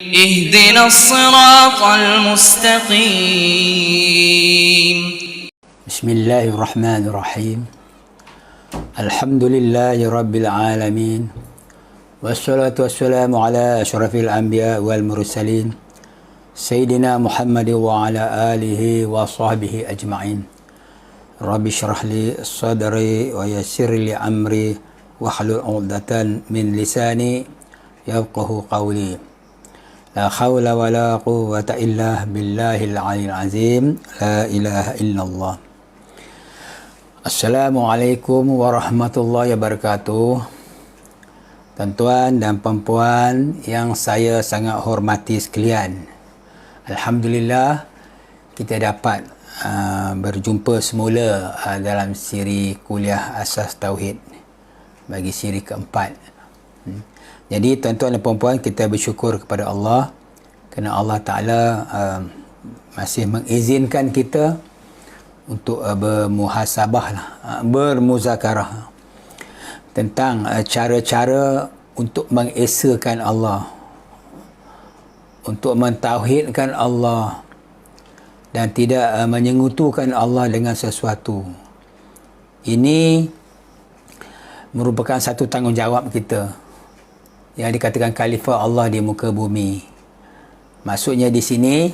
اهدنا الصراط المستقيم. بسم الله الرحمن الرحيم. الحمد لله رب العالمين، والصلاة والسلام على أشرف الأنبياء والمرسلين سيدنا محمد وعلى آله وصحبه أجمعين. رب اشرح لي صدري ويسر لي أمري واحلل عقدة من لساني يفقهوا قولي. لا حول ولا قوة إلا بالله العلي العظيم. لا إله إلا الله. Assalamualaikum warahmatullahi wabarakatuh. Tuan-tuan dan puan-puan yang saya sangat hormati sekalian, Alhamdulillah kita dapat berjumpa semula dalam siri kuliah Asas Tauhid bagi siri keempat. Jadi tuan-tuan dan puan-puan, kita bersyukur kepada Allah kerana Allah Ta'ala masih mengizinkan kita untuk bermuhasabah, bermuzakarah tentang cara-cara untuk mengesakan Allah, untuk mentauhidkan Allah dan tidak menyengutukan Allah dengan sesuatu. Ini merupakan satu tanggungjawab kita yang dikatakan khalifah Allah di muka bumi. Maksudnya di sini,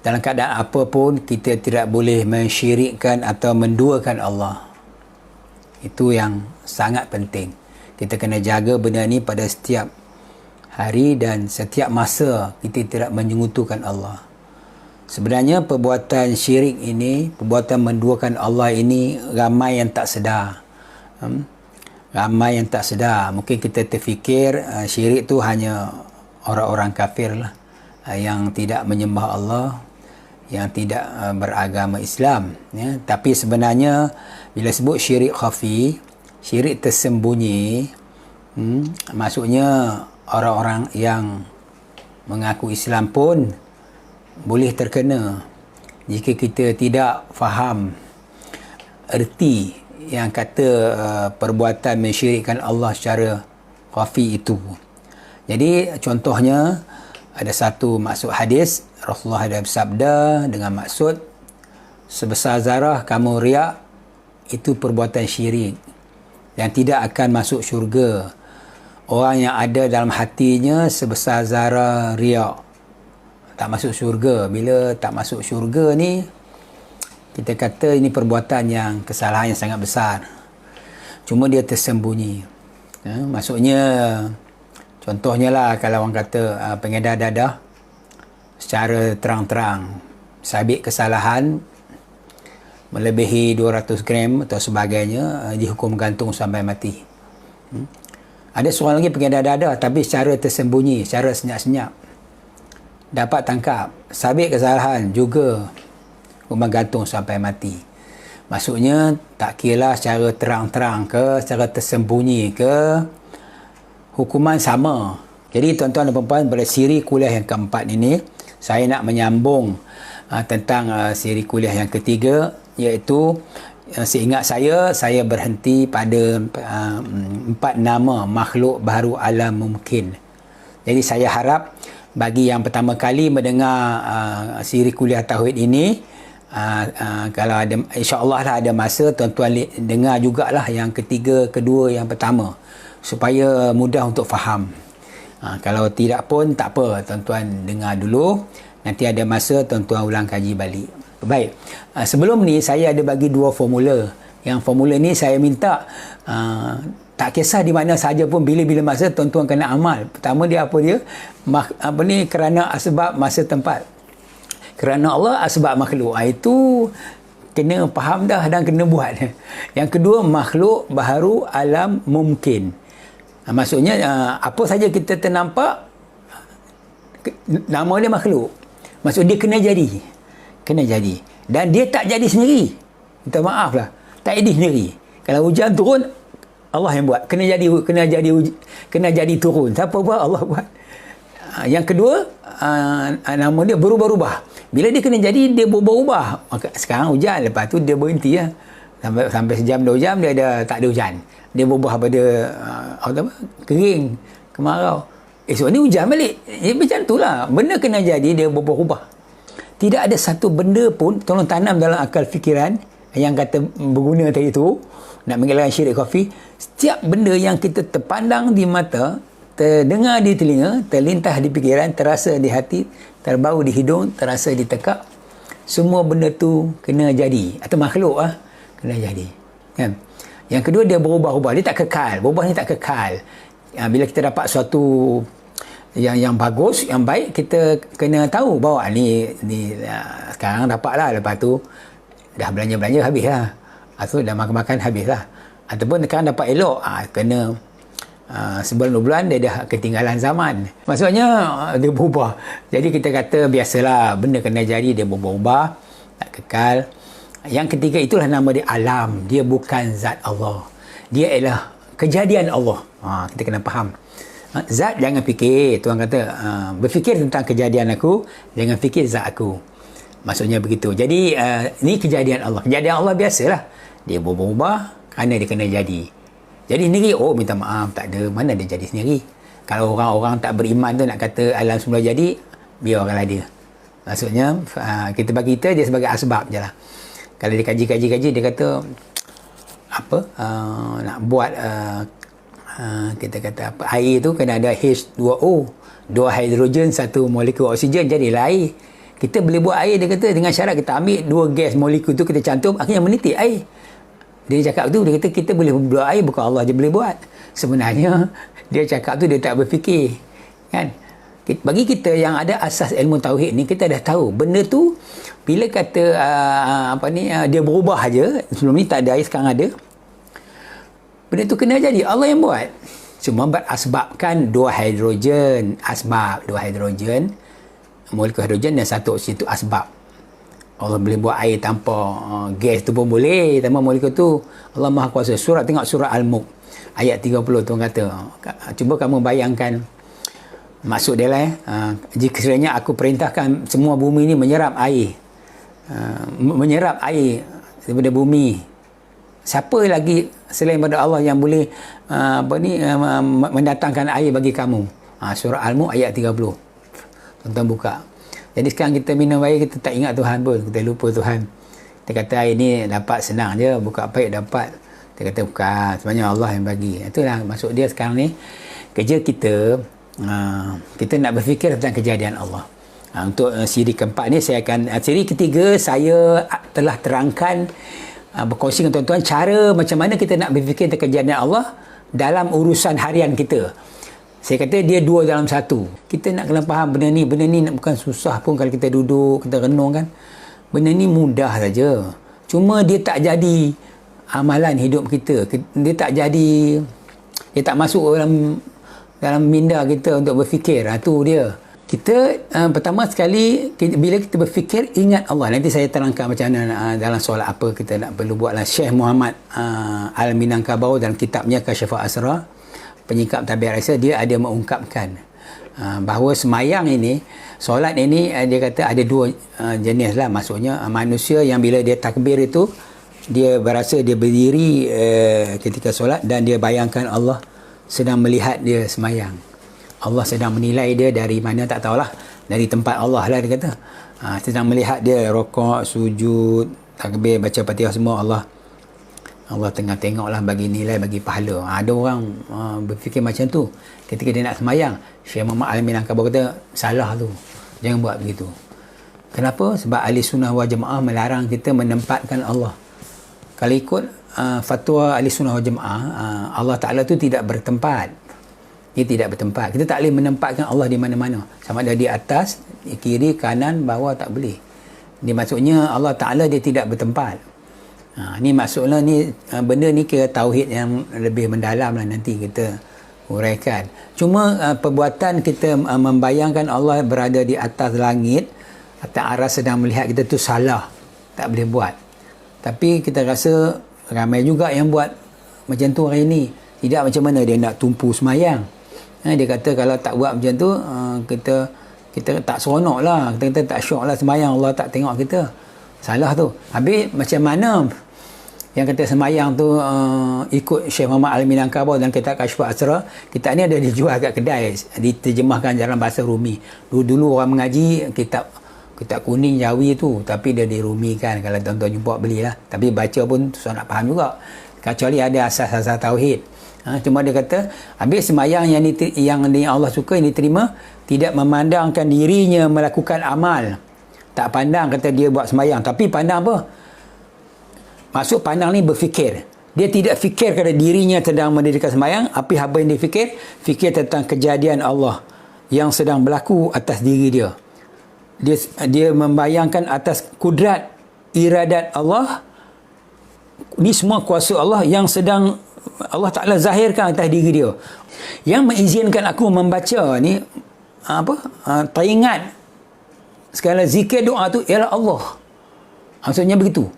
dalam keadaan apa pun kita tidak boleh mensyirikkan atau menduakan Allah. Itu yang sangat penting. Kita kena jaga benda ni pada setiap hari dan setiap masa kita tidak menyengutukan Allah. Sebenarnya perbuatan syirik ini, perbuatan menduakan Allah ini ramai yang tak sedar. Ramai yang tak sedar. Mungkin kita terfikir syirik tu hanya orang-orang kafir lah, yang tidak menyembah Allah, yang tidak beragama Islam, ya. Tapi sebenarnya bila sebut syirik khafi, syirik tersembunyi, maksudnya orang-orang yang mengaku Islam pun boleh terkena jika kita tidak faham erti yang kata perbuatan mensyirikkan Allah secara khafi itu. Jadi contohnya ada satu maksud hadis, Rasulullah ada bersabda dengan maksud, sebesar zarah kamu riak, itu perbuatan syirik yang tidak akan masuk syurga. Orang yang ada dalam hatinya sebesar zarah riak tak masuk syurga. Bila tak masuk syurga ni, kita kata ini perbuatan yang kesalahan yang sangat besar. Cuma dia tersembunyi. Maksudnya, contohnya lah kalau orang kata pengedar dadah secara terang-terang sabit kesalahan melebihi 200 gram atau sebagainya, dihukum gantung sampai mati. Ada seorang lagi pengedar dadah tapi secara tersembunyi, secara senyap-senyap dapat tangkap, sabit kesalahan juga hukuman gantung sampai mati. Maksudnya tak kira secara terang-terang ke secara tersembunyi ke, hukuman sama. Jadi tuan-tuan dan puan-puan, pada siri kuliah yang keempat ini saya nak menyambung tentang siri kuliah yang ketiga, iaitu seingat saya berhenti pada 4 nama makhluk baharu alam mungkin. Jadi saya harap bagi yang pertama kali mendengar siri kuliah tauhid ini, kalau ada, insya-Allah lah ada masa, tuan-tuan dengar jugalah yang ketiga, kedua, yang pertama, supaya mudah untuk faham. Kalau tidak pun tak apa, tuan-tuan dengar dulu, nanti ada masa tuan-tuan ulang kaji balik. Baik, sebelum ni saya ada bagi 2 formula. Yang formula ni saya minta tak kisah di mana saja pun, bila-bila masa tuan-tuan kena amal. Pertama dia apa dia? Kerana asbab masa tempat. Kerana Allah asbab makhluk. Itu kena faham dah dan kena buat. Yang kedua, makhluk baharu alam mungkin. Maksudnya apa saja kita ternampak, nama dia makhluk. Maksud dia kena jadi. Kena jadi. Dan dia tak jadi sendiri. Minta maaf lah. Tak jadi sendiri. Kalau hujan turun, Allah yang buat. Kena jadi turun. Siapa buat? Allah buat. Yang kedua, nama dia berubah-ubah. Bila dia kena jadi, dia berubah-ubah. Maka sekarang hujan, lepas tu dia berhenti ya. Sampai sejam 2 jam dia tak ada hujan. Dia berubah pada kering, kemarau. esok ni hujan balik. Macam itulah. Benda kena jadi, dia berubah-ubah. Tidak ada satu benda pun tolong tanam dalam akal fikiran yang kata berguna tadi tu, nak mengelakkan syirik khafi. Setiap benda yang kita terpandang di mata, terdengar di telinga, terlintas di fikiran, terasa di hati, terbau di hidung, terasa di tekak, semua benda tu kena jadi. Atau makhluk kena jadi. Kan? Yang kedua, dia berubah-ubah. Dia tak kekal. Berubah ni tak kekal. Bila kita dapat suatu yang bagus, yang baik, kita kena tahu bahawa ni sekarang dapat lah, lepas tu dah belanja-belanja habis lah, atau dah makan-makan habis lah, ataupun sekarang dapat elok, kena sebulan 2 bulan dia dah ketinggalan zaman. Maksudnya dia berubah. Jadi kita kata biasalah, benda kena jadi, dia berubah-ubah, tak kekal. Yang ketiga, itulah nama dia alam. Dia bukan zat Allah, dia ialah kejadian Allah. Kita kena faham. Zat jangan fikir. Tuhan kata berfikir tentang kejadian aku, jangan fikir zat aku. Maksudnya begitu. Jadi ni kejadian Allah. Kejadian Allah biasalah, dia berubah-ubah kerana dia kena jadi. Jadi sendiri, minta maaf, tak ada. Mana dia jadi sendiri? Kalau orang-orang tak beriman tu nak kata alam semula jadi, biarlah dia. Maksudnya kita bagi kita dia sebagai asbab je lah. Kalau dia kaji-kaji, dia kata nak buat kita kata air tu kena ada H2O, 2 hidrogen, 1 molekul oksigen, jadilah air. Kita boleh buat air, dia kata, dengan syarat kita ambil 2 gas molekul tu, kita cantum, akhirnya menitik air. Dia cakap tu, dia kata kita boleh buat air, bukan Allah je boleh buat. Sebenarnya dia cakap tu, dia tak berfikir, kan? Bagi kita yang ada asas ilmu tauhid ni, kita dah tahu benda tu bila kata dia berubah aja. Sebelum ni tak ada air, sekarang ada. Benda tu kena jadi, Allah yang buat. Cuma berasbabkan 2 hidrogen, asbab 2 hidrogen, molekul hidrogen dan 1 oksigen tu asbab. Allah boleh buat air tanpa gas tu pun boleh, tanpa molekul tu. Allah Maha Kuasa. Tengok surah Al-Mulk ayat 30, Tuhan kata, cuba kamu bayangkan maksud dia lah, jika sekiranya aku perintahkan semua bumi ni menyerap air, menyerap air daripada bumi, siapa lagi selain daripada Allah yang boleh mendatangkan air bagi kamu? Surah Al-Mulk ayat 30. Tuan-tuan buka. Jadi sekarang kita minum air, kita tak ingat Tuhan pun, kita lupa Tuhan. Kita kata air ni dapat senang je, buka paip dapat. Kita kata bukan, sebenarnya Allah yang bagi. Itulah maksud dia sekarang ni. Kerja kita, kita nak berfikir tentang kejadian Allah. Untuk siri keempat ni, siri ketiga saya telah terangkan, berkongsi dengan tuan-tuan cara macam mana kita nak berfikir tentang kejadian Allah dalam urusan harian kita. Saya kata dia 2 dalam 1. Kita nak kena faham benda ni bukan susah pun kalau kita duduk, kita renung kan. Benda ni mudah saja. Cuma dia tak jadi amalan hidup kita. Dia tak masuk dalam minda kita untuk berfikir. Tu dia. Kita pertama sekali bila kita berfikir, ingat Allah. Nanti saya terangkan macam mana dalam soalan apa kita nak perlu buatlah. Syekh Muhammad Al-Minangkabau dalam kitabnya Kasyaful Asrar, penyingkap tabiat rasa, dia ada mengungkapkan bahawa semayang ini, solat ini, dia kata ada 2 jenis lah. Maksudnya manusia yang bila dia takbir itu, dia berasa dia berdiri ketika solat dan dia bayangkan Allah sedang melihat dia semayang. Allah sedang menilai dia dari mana tak tahulah, dari tempat Allah lah dia kata. Sedang melihat dia rokok, sujud, takbir, baca Fatihah semua, Allah tengah tengok lah, bagi nilai, bagi pahala. Ada orang berfikir macam tu ketika dia nak semayang. Syekh Muhammad Al-Minangkabau kata salah tu, jangan buat begitu. Kenapa? Sebab ahli sunnah wal jamaah melarang kita menempatkan Allah. Kalau ikut fatwa ahli sunnah wal jamaah, Allah Ta'ala tu tidak bertempat. Dia tidak bertempat. Kita tak boleh menempatkan Allah di mana-mana. Sama ada di atas, di kiri, kanan, bawah, tak boleh. Ini maksudnya Allah Ta'ala dia tidak bertempat. Ni maksudnya ni benda ni kira tauhid yang lebih mendalam lah, nanti kita uraikan. Cuma perbuatan kita membayangkan Allah berada di atas langit, atas aras sedang melihat kita tu salah. Tak boleh buat. Tapi kita rasa ramai juga yang buat macam tu hari ni. Tidak, macam mana dia nak tumpu semayang. Dia kata kalau tak buat macam tu, kita tak seronok lah, kita tak syok lah semayang, Allah tak tengok kita. Salah tu. Habis macam mana yang kata semayang tu ikut Syekh Muhammad Al-Minangkabau dan kitab Kashful Asrar, kitab ni ada dijual kat kedai, diterjemahkan dalam bahasa Rumi. Dulu orang mengaji kitab kuning Jawi tu, tapi dia dirumikan, kalau tuan-tuan jumpa belilah, tapi baca pun susah nak faham juga, kecuali ada asas-asas tauhid. Cuma dia kata habis semayang yang Allah suka, yang diterima, tidak memandangkan dirinya melakukan amal. Tak pandang kata dia buat semayang, tapi pandang apa? Maksud pandang ni berfikir. Dia tidak fikir kepada dirinya sedang mendirikan semayang, apa yang dia fikir? Fikir tentang kejadian Allah yang sedang berlaku atas diri dia. Dia membayangkan atas kudrat, iradat Allah. Ni semua kuasa Allah yang sedang Allah Ta'ala zahirkan atas diri dia. Yang mengizinkan aku membaca ni, teringat segala zikir doa tu ialah Allah. Maksudnya begitu.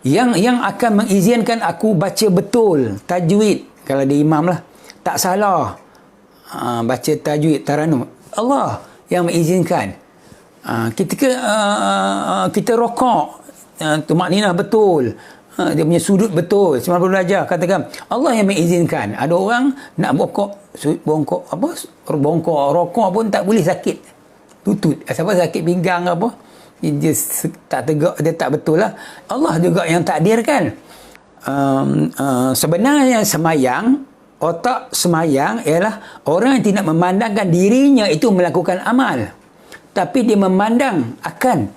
Yang akan mengizinkan aku baca betul tajwid, kalau dia imam lah, tak salah baca tajwid taranum, Allah yang mengizinkan. Ketika kita rokok, tumakninah betul, dia punya sudut betul 90 darjah, katakan Allah yang mengizinkan. Ada orang nak bongkok rokok pun tak boleh, sakit lutut, siapa sakit pinggang apa, dia tak tegak, dia tak betul lah. Allah juga yang takdirkan. Sebenarnya semayang, otak semayang ialah orang yang tidak memandangkan dirinya itu melakukan amal, tapi dia memandang akan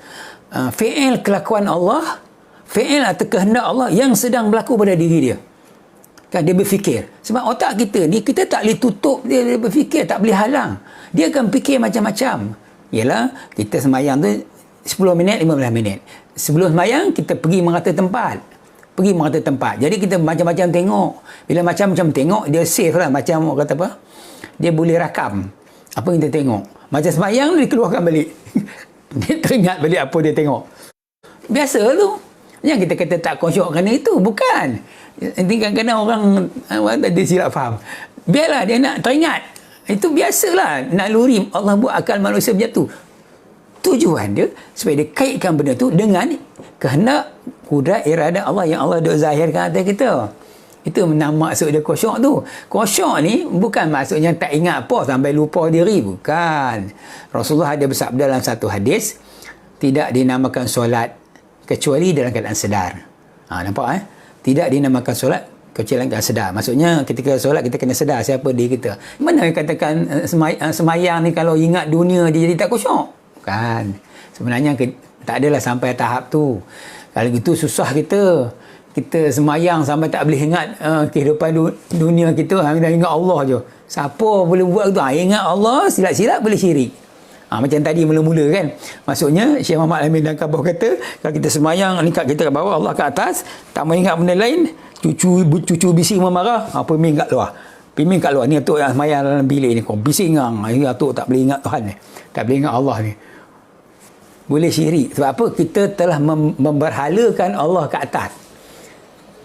fi'il kelakuan Allah, fi'il atau kehendak Allah yang sedang berlaku pada diri dia. Kan dia berfikir. Sebab otak kita ni, kita tak boleh tutup dia berfikir, tak boleh halang. Dia akan fikir macam-macam. Ialah kita semayang tu 10 minit, 15 minit. Sebelum semayang, kita pergi merata tempat. Jadi kita macam-macam tengok. Bila macam-macam tengok, dia save lah. Macam kata apa? Dia boleh rakam apa yang dia tengok. Macam semayang, dia keluarkan balik. Dia teringat balik apa dia tengok. Biasa tu. Yang kita kata tak khusyuk kerana itu. Bukan. Kadang-kadang orang ada silap faham. Biarlah dia nak teringat. Itu biasalah. Naluri Allah buat akal manusia macam tu. Tujuan dia supaya dia kaitkan benda tu dengan kehendak, kudrat, iradat Allah yang Allah dah zahirkan atas kita. Itu nama maksud dia khusyuk tu. Khusyuk ni bukan maksudnya tak ingat apa sampai lupa diri. Bukan. Rasulullah ada bersabda dalam satu hadis, tidak dinamakan solat kecuali dalam keadaan sedar. Nampak Tidak dinamakan solat kecuali dalam keadaan sedar. Maksudnya ketika solat kita kena sedar siapa diri kita. Mana katakan semayang ni kalau ingat dunia dia jadi tak khusyuk? Kan, sebenarnya tak adalah sampai tahap tu. Kalau gitu susah kita semayang sampai tak boleh ingat kehidupan dunia kita, hanya ingat Allah je. Siapa boleh buat tu? Ingat Allah, silap-silap boleh syirik. Macam tadi mula-mula kan, maksudnya Syekh Muhammad Al-Minangkabau kata kalau kita semayang, lingkap kita kat bawah, Allah kat atas, tak mau ingat benda lain, cucu bising memarah, pimpin kat luar. Pimpin kat luar ni, atuk yang semayang dalam bilik ni, kau bising atuk tak boleh ingat Tuhan ni, tak boleh ingat Allah ni. Boleh syirik. Sebab apa? Kita telah memberhalakan Allah ke atas.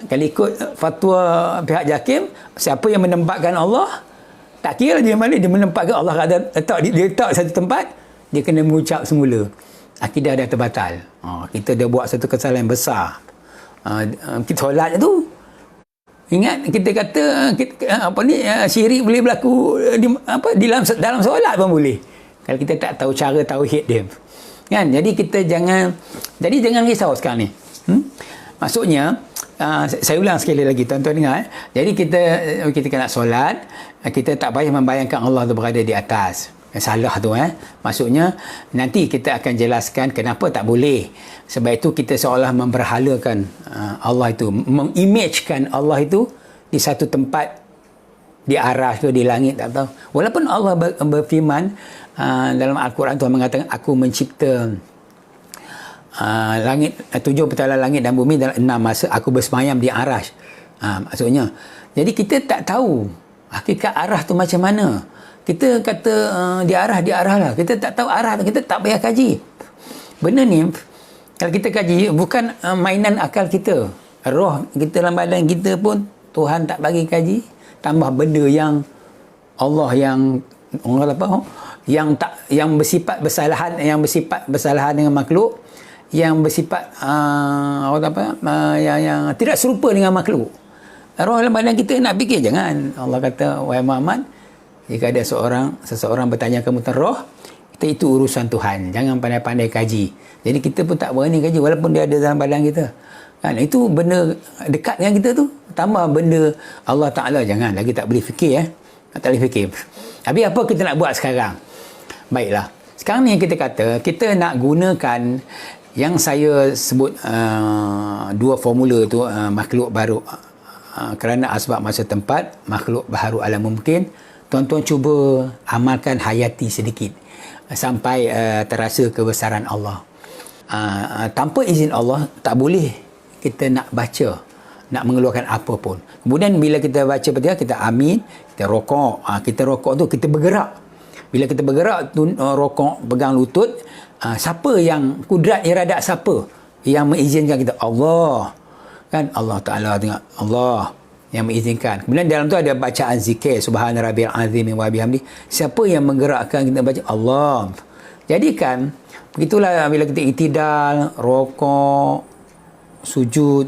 Kalau ikut fatwa pihak JAKIM, siapa yang menempatkan Allah, tak kira dia mana, dia menempatkan Allah dia letak satu tempat, dia kena mengucap semula. Akidah dah terbatal. Kita dah buat satu kesalahan besar. Kita solat tu, ingat kita kata syirik boleh berlaku dalam solat pun boleh. Kalau kita tak tahu cara tauhid dia. Kan? Jadi kita jangan risau sekarang ni. Maksudnya saya ulang sekali lagi, tuan-tuan dengar. Jadi kita nak solat, kita tak payah membayangkan Allah tu berada di atas. Salah tu maksudnya nanti kita akan jelaskan kenapa tak boleh. Sebab itu kita seolah memberhalakan Allah itu, mengimagekan Allah itu di satu tempat, di arasy tu, di langit, tak tahu. Walaupun Allah berfirman dalam Al-Quran, Tuhan mengatakan aku mencipta langit, 7 petala langit dan bumi dalam 6 masa, aku bersemayam di arasy. Maksudnya, jadi kita tak tahu hakikat arah tu macam mana. Kita kata di arah lah, kita tak tahu arah tu, kita tak payah kaji. Benda ni kalau kita kaji, bukan mainan akal kita. Roh kita dalam badan kita pun Tuhan tak bagi kaji, tambah benda yang Allah yang orang kata apa, yang bersifat bersalahan dengan makhluk, yang bersifat yang tidak serupa dengan makhluk. Roh dalam badan kita nak fikir jangan. Allah kata, wahai Muhammad, jika ada seseorang bertanya kamu tentang roh, itu urusan Tuhan. Jangan pandai-pandai kaji. Jadi kita pun tak berani kaji walaupun dia ada dalam badan kita. Kan itu benda dekat dengan kita tu. Tambah benda Allah Taala jangan lagi tak boleh fikir tak boleh fikir. Tapi apa kita nak buat sekarang? Baiklah. Sekarang ni kita kata kita nak gunakan yang saya sebut dua formula tu, makhluk baru kerana asbab masa tempat, makhluk baharu alam mungkin. Tuan-tuan cuba amalkan, hayati sedikit sampai terasa kebesaran Allah. Tanpa izin Allah tak boleh kita nak baca, nak mengeluarkan apa pun. Kemudian bila kita baca Fatihah, kita amin, kita rokok. Kita rokok tu kita bergerak. Bila kita bergerak tu rokok, pegang lutut, siapa yang kudrat iradat, siapa yang mengizinkan kita? Allah. Kan Allah Taala tengok, Allah yang mengizinkan. Kemudian dalam tu ada bacaan zikir subhana rabbiyal azim wa bihamdi. Siapa yang menggerakkan kita baca? Allah. Jadi kan begitulah bila kita iktidal, rokok, sujud,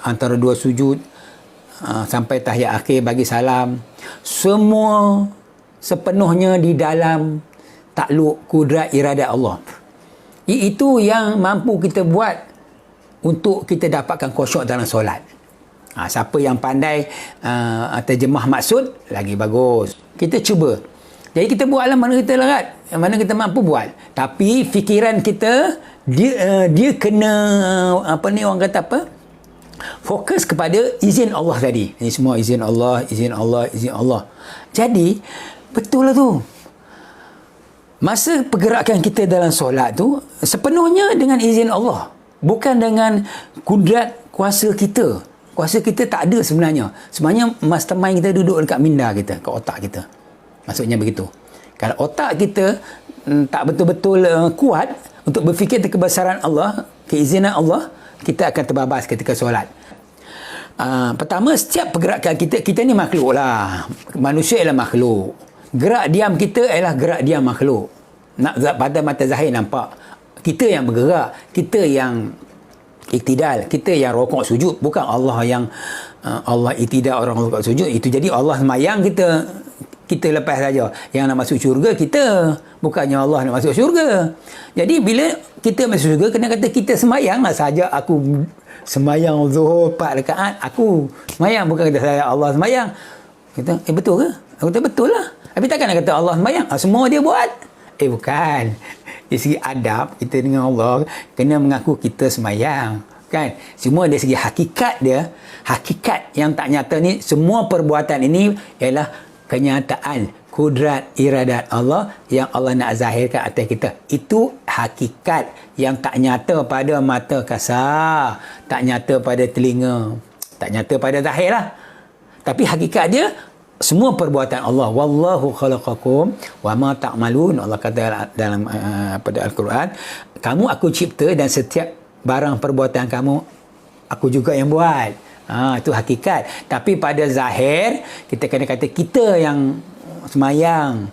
antara dua sujud sampai tahiyat akhir bagi salam, semua sepenuhnya di dalam takluk kudrat iradat Allah. Itu yang mampu kita buat untuk kita dapatkan khusyuk dalam solat. Siapa yang pandai terjemah maksud, lagi bagus. Kita cuba. Jadi kita buatlah mana kita larat, mana kita mampu buat. Tapi fikiran kita dia kena orang kata apa? Fokus kepada izin Allah tadi. Ini semua izin Allah, izin Allah, izin Allah. Jadi betul lah tu. Masa pergerakan kita dalam solat tu sepenuhnya dengan izin Allah, bukan dengan kudrat kuasa kita. Kuasa kita tak ada sebenarnya. Sebenarnya mastermind kita duduk dekat minda kita, kat otak kita. Maksudnya begitu. Kalau otak kita tak betul-betul kuat untuk berfikir tentang kebesaran Allah, keizinan Allah, kita akan terbabas ketika solat. Pertama, setiap pergerakan kita ni makhluk lah. Manusia ialah makhluk. Gerak diam kita ialah gerak diam makhluk. Pada mata zahir nampak kita yang bergerak, kita yang iktidal, kita yang rokok sujud, bukan Allah yang Allah iktidal, orang rokok sujud. Itu jadi Allah semayang, kita lepas saja. Yang nak masuk syurga kita, bukannya Allah nak masuk syurga. Jadi bila kita masuk syurga, kena kata kita semayang lah saja. Aku semayang zuhur 4 rakaat, aku semayang, bukan kata saya Allah semayang. Kita betul ke? Aku kata betul lah. Tapi takkan nak kata Allah semayang, semua dia buat. Bukan. Dari segi adab kita dengan Allah, kena mengaku kita semayang, kan? Semua dari segi hakikat dia, hakikat yang tak nyata ni, semua perbuatan ini ialah kenyataan kudrat iradat Allah yang Allah nak zahirkan atas kita. Itu hakikat yang tak nyata pada mata kasar, tak nyata pada telinga, tak nyata pada zahir lah. Tapi hakikat dia semua perbuatan Allah. Wallahu khalaqakum wa ma ta'malun. Allah kata dalam pada Al-Quran, kamu aku cipta dan setiap barang perbuatan kamu aku juga yang buat. Itu hakikat. Tapi pada zahir kita kena kata kita yang semayang,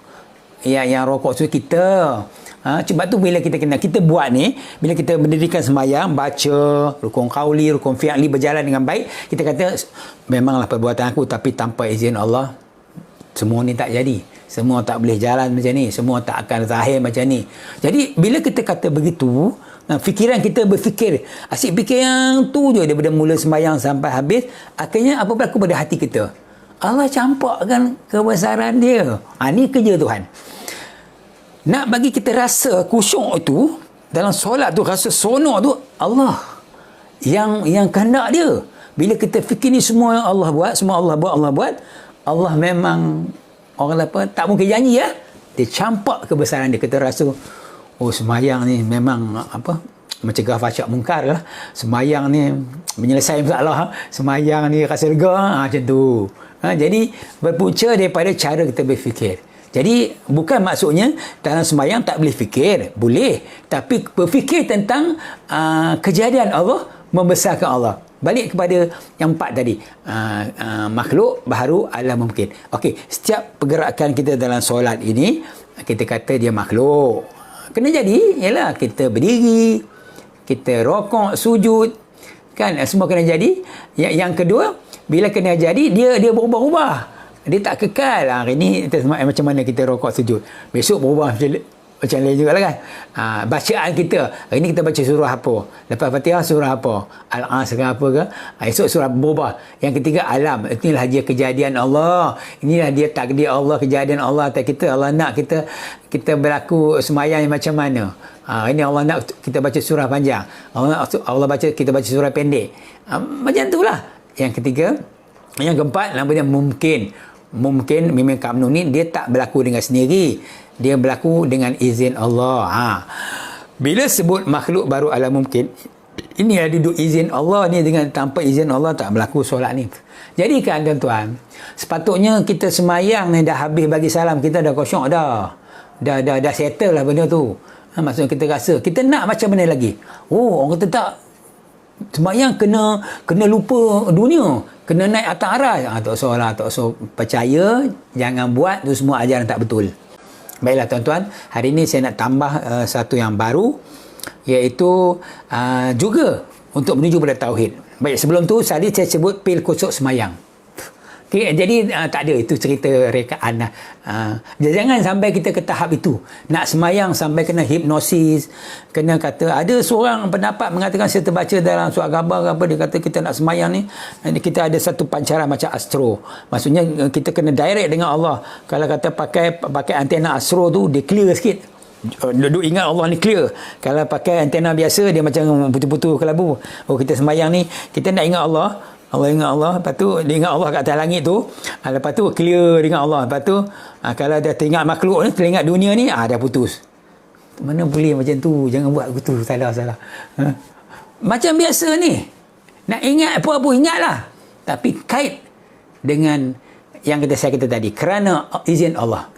yang rokok tu kita. Sebab tu bila kita buat ni, bila kita mendirikan semayang, baca rukun qauli, rukun fi'li berjalan dengan baik, kita kata memanglah perbuatan aku, tapi tanpa izin Allah semua ni tak jadi. Semua tak boleh jalan macam ni, semua tak akan zahir macam ni. Jadi bila kita kata begitu, fikiran kita berfikir, asyik fikir yang tu je daripada mula sembahyang sampai habis, akhirnya apa berlaku pada hati kita? Allah campakkan kebesaran dia. Ni kerja Tuhan. Nak bagi kita rasa khusyuk itu dalam solat tu, rasa sonok tu, Allah yang kehendak dia. Bila kita fikir ni semua Allah buat, semua Allah buat, Allah memang orang apa, tak mungkin janji ya. Dia campak kebesaran dia. Kita rasa semayang ni memang mencegah fahsyat mungkar lah. Semayang ni menyelesaikan masalah. Semayang ni rasa lega, macam tu. Jadi berpunca daripada cara kita berfikir. Jadi bukan maksudnya dalam semayang tak boleh fikir, boleh, tapi berfikir tentang kejadian Allah, membesarkan Allah. Balik kepada yang 4 tadi, makhluk baharu alam mungkin. Okey, setiap pergerakan kita dalam solat ini kita kata dia makhluk. Kena jadi ialah kita berdiri, kita rokok, sujud, kan, semua kena jadi. Yang kedua, bila kena jadi, dia berubah-ubah, dia tak kekal. Hari ni macam mana kita rokok, sujud, besok berubah macam lain juga lah kan. Bacaan kita, hari ni kita baca surah apa, lepas Fatihah surah apa, Al-As ke apa ke, esok surah berubah. Yang ketiga, alam, inilah dia kejadian Allah, inilah dia takdir Allah, kejadian Allah atas kita. Allah nak kita berlaku semayang macam mana. Ini Allah nak kita baca surah panjang, Allah baca kita baca surah pendek. Macam tu lah. Yang ketiga. Yang keempat, namanya mungkin memang kamnu ni dia tak berlaku dengan sendiri, dia berlaku dengan izin Allah. Bila sebut makhluk baru alam mungkin, ini ada duduk izin Allah ni, dengan tanpa izin Allah tak berlaku solat ni. Jadi kan tuan-tuan, sepatutnya kita semayang ni dah habis bagi salam, kita dah kosong dah settle lah benda tu. Maksudnya kita rasa kita nak macam mana lagi. Orang kata tak, semayang kena lupa dunia, kena naik atas aras. Tak usah lah, tak usah percaya, jangan buat tu semua ajaran tak betul. Baiklah tuan-tuan, hari ini saya nak tambah satu yang baru, iaitu juga untuk menuju pada tauhid. Baik, sebelum tu saya sebut pil kosok semayang. Okay, jadi tak ada, itu cerita rekaan lah. Jangan sampai kita ke tahap itu, nak semayang sampai kena hipnosis, kena kata, ada seorang pendapat mengatakan, saya terbaca dalam surat khabar apa, dia kata kita nak semayang ni, kita ada satu pancaran macam astro, maksudnya kita kena direct dengan Allah. Kalau kata pakai antena astro tu, dia clear sikit. Duduk ingat Allah ni clear. Kalau pakai antena biasa, dia macam putus-putus kelabu. Kita semayang ni, kita nak ingat Allah ingat Allah, lepas tu dia ingat Allah kat atas langit tu, lepas tu clear dengan Allah, lepas tu kalau dah teringat makhluk ni, teringat dunia ni, dah putus. Mana boleh macam tu, jangan buat begitu, salah. Macam biasa ni, nak ingat apa-apa ingatlah, tapi kait dengan yang saya kata tadi, kerana izin Allah.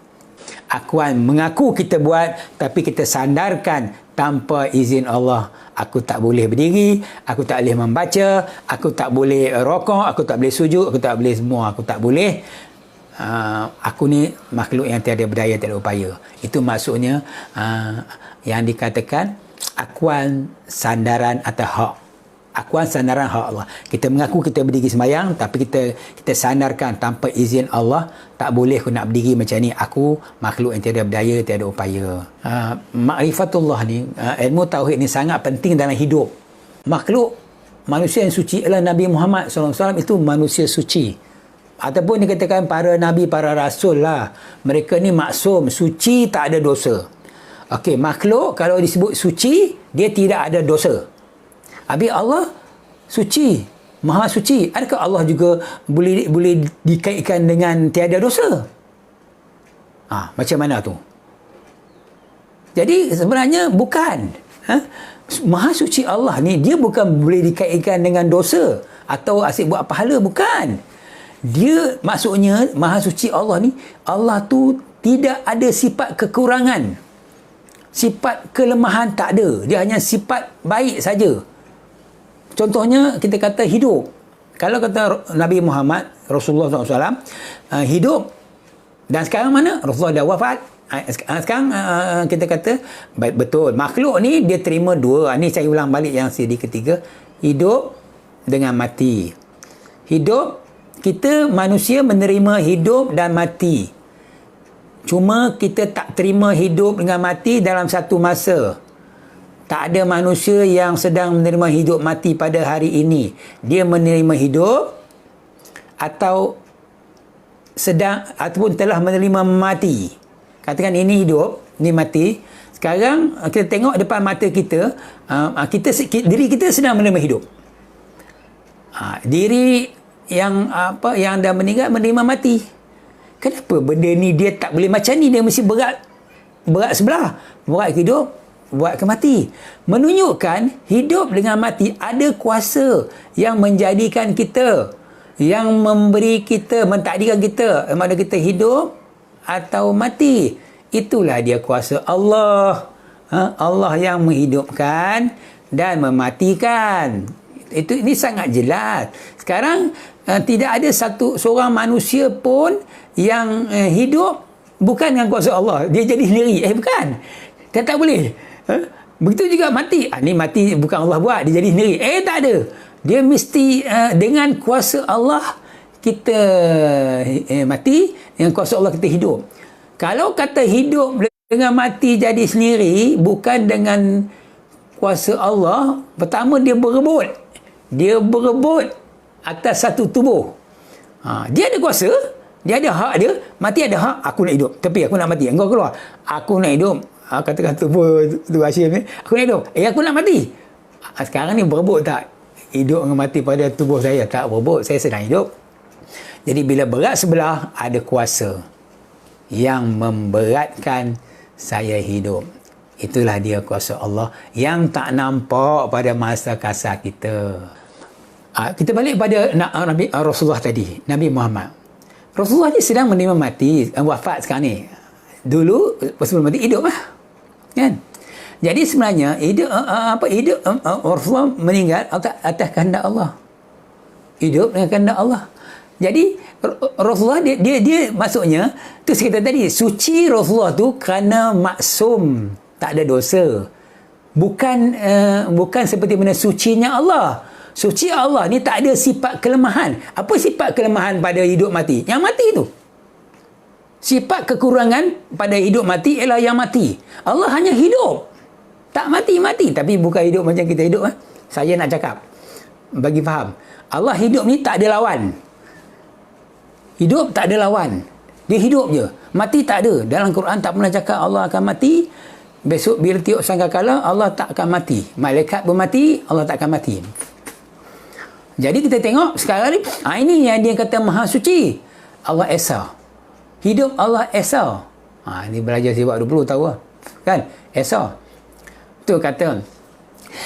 Akuan mengaku kita buat, tapi kita sandarkan tanpa izin Allah. Aku tak boleh berdiri, aku tak boleh membaca, aku tak boleh rokok, aku tak boleh sujud, aku tak boleh semua, aku tak boleh. Aku ni makhluk yang tiada berdaya, tiada upaya. Itu maksudnya yang dikatakan akuan sandaran atas hak. Akuan sandaran hak Allah. Kita mengaku kita berdiri sembahyang, tapi kita sandarkan tanpa izin Allah, tak boleh aku nak berdiri macam ni. Aku makhluk yang tiada berdaya, tiada upaya. Ma'rifatullah ni, ilmu tauhid ni sangat penting dalam hidup. Makhluk manusia yang suci adalah Nabi Muhammad SAW, itu manusia suci. Ataupun dikatakan para nabi, para rasul lah, mereka ni maksum, suci, tak ada dosa. Okey, makhluk kalau disebut suci, dia tidak ada dosa. Habis Allah suci, maha suci. Adakah Allah juga boleh dikaitkan dengan tiada dosa? Macam mana tu? Jadi sebenarnya bukan. Maha suci Allah ni, dia bukan boleh dikaitkan dengan dosa atau asyik buat pahala, bukan. Dia maksudnya maha suci Allah ni, Allah tu tidak ada sifat kekurangan, sifat kelemahan tak ada. Dia hanya sifat baik saja. Contohnya kita kata hidup. Kalau kata Nabi Muhammad Rasulullah SAW hidup, dan sekarang mana? Rasulullah dah wafat. Sekarang kita kata betul, makhluk ni dia terima dua. Ni saya ulang balik yang siri ketiga, hidup dengan mati. Hidup, kita manusia menerima hidup dan mati. Cuma kita tak terima hidup dengan mati dalam satu masa. Tak ada manusia yang sedang menerima hidup mati pada hari ini. Dia menerima hidup atau sedang ataupun telah menerima mati. Katakan ini hidup, ini mati. Sekarang kita tengok depan mata kita, diri kita sedang menerima hidup. Diri yang dah meninggal menerima mati. Kenapa benda ni dia tak boleh macam ni? Dia mesti berat sebelah. Berat ke hidup, buat ke mati. Menunjukkan hidup dengan mati ada kuasa yang menjadikan kita, yang memberi kita, mentakdirkan kita, mana kita hidup atau mati. Itulah dia kuasa Allah. Allah yang menghidupkan dan mematikan. Ini sangat jelas. Sekarang tidak ada seorang manusia pun yang hidup bukan dengan kuasa Allah. Dia jadi sendiri. Bukan. Dia tak boleh. Begitu juga mati. Ni mati bukan Allah buat, dia jadi sendiri. Tak ada. Dia mesti dengan kuasa Allah kita mati, dengan kuasa Allah kita hidup. Kalau kata hidup dengan mati jadi sendiri, bukan dengan kuasa Allah, pertama dia berebut. Dia berebut atas satu tubuh. Dia ada kuasa, dia ada hak dia. Mati ada hak, aku nak hidup. Tapi aku nak mati. Engkau keluar. Aku nak hidup. Katakan tubuh tu Hashim ni, aku nak hidup. Aku nak mati. Sekarang ni berebut tak? Hidup dengan mati pada tubuh saya. Tak berebut, saya sedang hidup. Jadi bila berat sebelah, ada kuasa yang memberatkan saya hidup. Itulah dia kuasa Allah yang tak nampak pada masa kasar kita. Kita balik pada Nabi Rasulullah tadi, Nabi Muhammad. Rasulullah ni sedang menerima mati, wafat sekarang ni. Dulu sebelum mati hidup lah. Kan? Jadi sebenarnya hidup Rasulullah meninggal atas kehendak Allah. Hidup dengan kehendak Allah. Jadi Rasulullah dia maksudnya tu saya kata tadi, suci Rasulullah tu kerana maksum, tak ada dosa. Bukan seperti mana sucinya Allah. Suci Allah ni tak ada sifat kelemahan. Apa sifat kelemahan pada hidup mati? Yang mati tu. Sifat kekurangan pada hidup mati ialah yang mati. Allah hanya hidup. Tak mati-mati. Tapi bukan hidup macam kita hidup. Saya nak cakap, bagi faham, Allah hidup ni tak ada lawan. Hidup tak ada lawan. Dia hidup je. Mati tak ada. Dalam Quran tak pernah cakap Allah akan mati. Besok bila tiup sangkakala, Allah tak akan mati. Malaikat pun mati, Allah tak akan mati. Jadi kita tengok sekarang ni, ini yang dia kata Maha Suci. Allah Esa. Hidup Allah Esa. Ni belajar sifat 20 tahu lah. Kan? Esa. Tu kata,